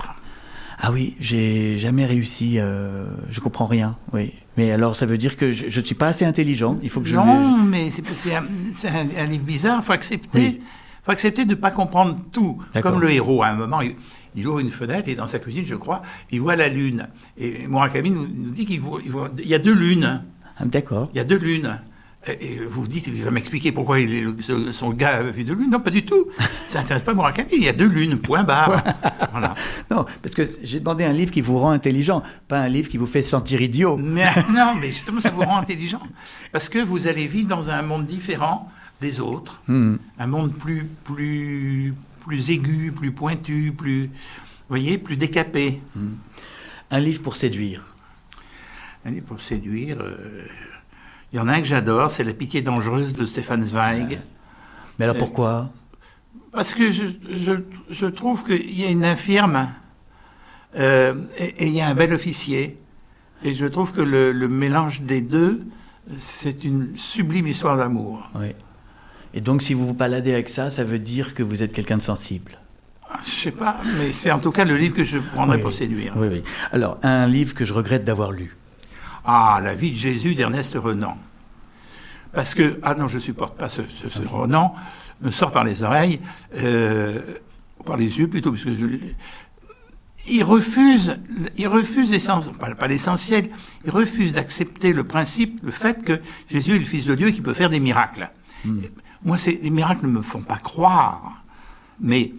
Ah oui, j'ai jamais réussi, je comprends rien, oui. Mais alors, ça veut dire que je ne suis pas assez intelligent, il faut que mais c'est un livre bizarre, il faut accepter. Oui. Faut accepter de ne pas comprendre tout. D'accord. Comme le héros, à un moment, il ouvre une fenêtre et dans sa cuisine, je crois, il voit la lune. Et Murakami nous dit qu'il il y a 2 lunes. Ah, d'accord. Il y a 2 lunes. Et vous vous dites, il va m'expliquer pourquoi son gars a vu 2 lunes. Non, pas du tout. Ça n'intéresse pas Murakami. Il y a 2 lunes, point barre. Voilà. Non, parce que j'ai demandé un livre qui vous rend intelligent, pas un livre qui vous fait sentir idiot. Non, mais justement, ça vous rend intelligent. Parce que vous allez vivre dans un monde différent des autres. Un monde plus aigu, plus pointu, plus décapé. Un livre pour séduire. Un livre pour séduire... Il y en a un que j'adore, c'est La pitié dangereuse de Stefan Zweig. Mais alors pourquoi ? Parce que je trouve qu'il y a une infirme et il y a un bel officier. Et je trouve que le mélange des deux, c'est une sublime histoire d'amour. Oui. Et donc si vous vous baladez avec ça, ça veut dire que vous êtes quelqu'un de sensible. Je ne sais pas, mais c'est en tout cas le livre que je prendrais pour séduire. Oui. Alors, un livre que je regrette d'avoir lu. Ah, La vie de Jésus d'Ernest Renan. parce que, ah non, je supporte pas ce Renan, me sort par les oreilles, par les yeux plutôt, puisque il refuse l'essentiel, pas l'essentiel, il refuse d'accepter le principe, le fait que Jésus est le Fils de Dieu et qu'il peut faire des miracles. Moi, les miracles ne me font pas croire, mais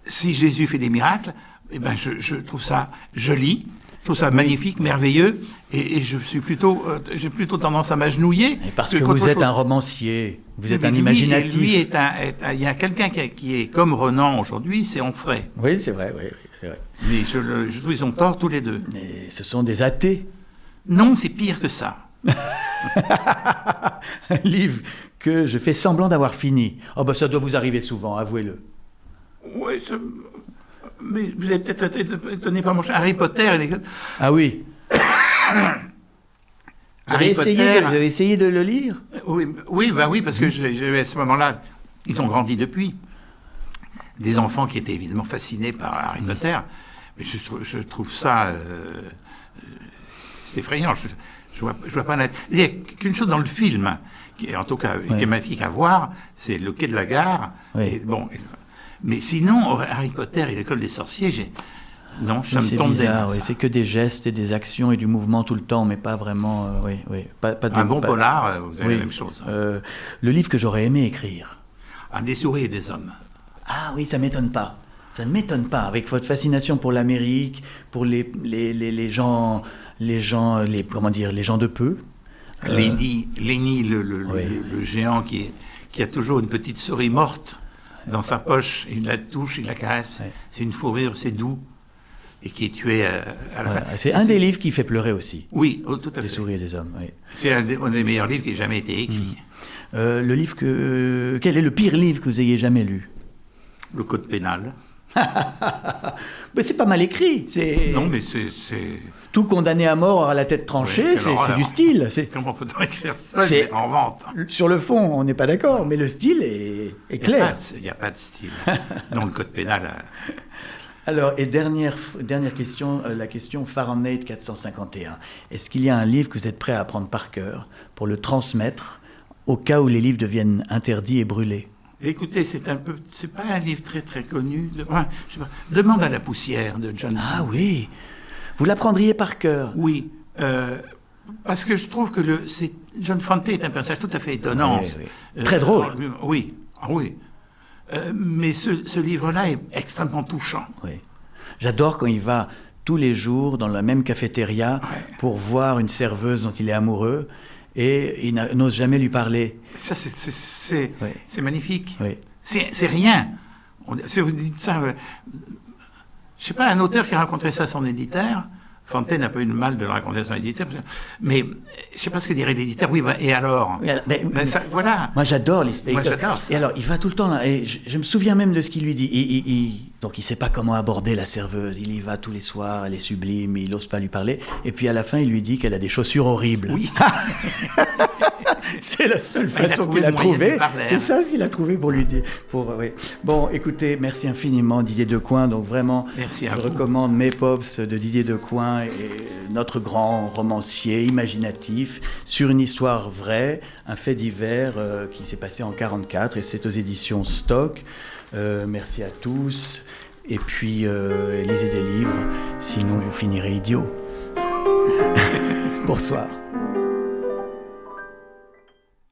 si Jésus fait des miracles, eh ben je trouve ça joli, je trouve ça magnifique, merveilleux, et j'ai plutôt tendance à m'agenouiller. Et parce que vous êtes un romancier, vous êtes un imaginatif. Lui il y a quelqu'un qui est comme Renan aujourd'hui, c'est Onfray. Oui, c'est vrai, oui, c'est vrai. Mais je trouve qu'ils ont tort tous les deux. Mais ce sont des athées. Non, c'est pire que ça. Un livre que je fais semblant d'avoir fini. Oh ben ça doit vous arriver souvent, avouez-le. Oui, mais vous avez peut-être été étonné par mon cher Harry Potter. Ah oui. Vous avez essayé de le lire? Oui, parce que à ce moment-là, ils ont grandi depuis. Des enfants qui étaient évidemment fascinés par Harry Potter. Mais je trouve ça... c'est effrayant. Je vois pas... Il y a qu'une chose dans le film, qui est magnifique à voir, c'est le quai de la gare. Oui. Et, mais sinon, Harry Potter et l'école des sorciers, non, ça me tombe des mains. Oui, c'est que des gestes et des actions et du mouvement tout le temps, mais pas vraiment... Un bon polar, vous avez la même chose. Le livre que j'aurais aimé écrire. Des souris et des hommes. Ah oui, ça m'étonne pas. Ça ne m'étonne pas. Avec votre fascination pour l'Amérique, pour les gens de peu. Lenny, le géant qui a toujours une petite souris morte dans sa poche, il la touche, il la caresse. Ouais. C'est une fourrure, c'est doux. Et qui est tué à la fin. C'est un des livres qui fait pleurer aussi. Oui, tout à fait. Les souris et des hommes, oui. C'est un des meilleurs livres qui ait jamais été écrit. Le livre quel est le pire livre que vous ayez jamais lu? Le Code pénal. Mais c'est pas mal écrit. Non, mais c'est... Tout condamné à mort à la tête tranchée, c'est du style. Comment peut-on écrire ça? C'est en vente. Sur le fond, on n'est pas d'accord, mais le style est clair. Il n'y a pas de style. Non, le Code pénal... Alors, et dernière question, la question Fahrenheit 451. Est-ce qu'il y a un livre que vous êtes prêt à apprendre par cœur pour le transmettre au cas où les livres deviennent interdits et brûlés? Écoutez, c'est pas un livre très très connu. Je sais pas, Demande à la poussière de John Fante. Ah oui, vous l'apprendriez par cœur? Oui, parce que je trouve que John Fante est un personnage tout à fait étonnant. Oui. Très drôle. Oui. Mais ce livre-là est extrêmement touchant. Oui. J'adore quand il va tous les jours dans la même cafétéria pour voir une serveuse dont il est amoureux et il n'ose jamais lui parler. Ça, c'est magnifique. Oui. C'est rien. Si vous dites ça... je sais pas, un auteur qui a raconté ça à son éditeur... Fante n'a pas eu de mal de le raconter à son éditeur, mais je sais pas ce que dirait l'éditeur. Oui, et alors voilà. Moi, j'adore l'histoire. Moi, j'adore ça. Et alors, il va tout le temps là. Et je me souviens même de ce qu'il lui dit. Donc, il sait pas comment aborder la serveuse. Il y va tous les soirs, elle est sublime, il n'ose pas lui parler. Et puis, à la fin, il lui dit qu'elle a des chaussures horribles. Oui. C'est la seule façon qu'il a trouvé. C'est ça qu'il a trouvé pour lui dire. Oui. Bon, écoutez, merci infiniment, Didier Decoing. Donc, vraiment, je recommande Mes Pops de Didier Decoing, et notre grand romancier imaginatif sur une histoire vraie, un fait divers qui s'est passé en 1944, et c'est aux éditions Stock. Merci à tous, et puis lisez des livres, sinon vous finirez idiot. Bonsoir.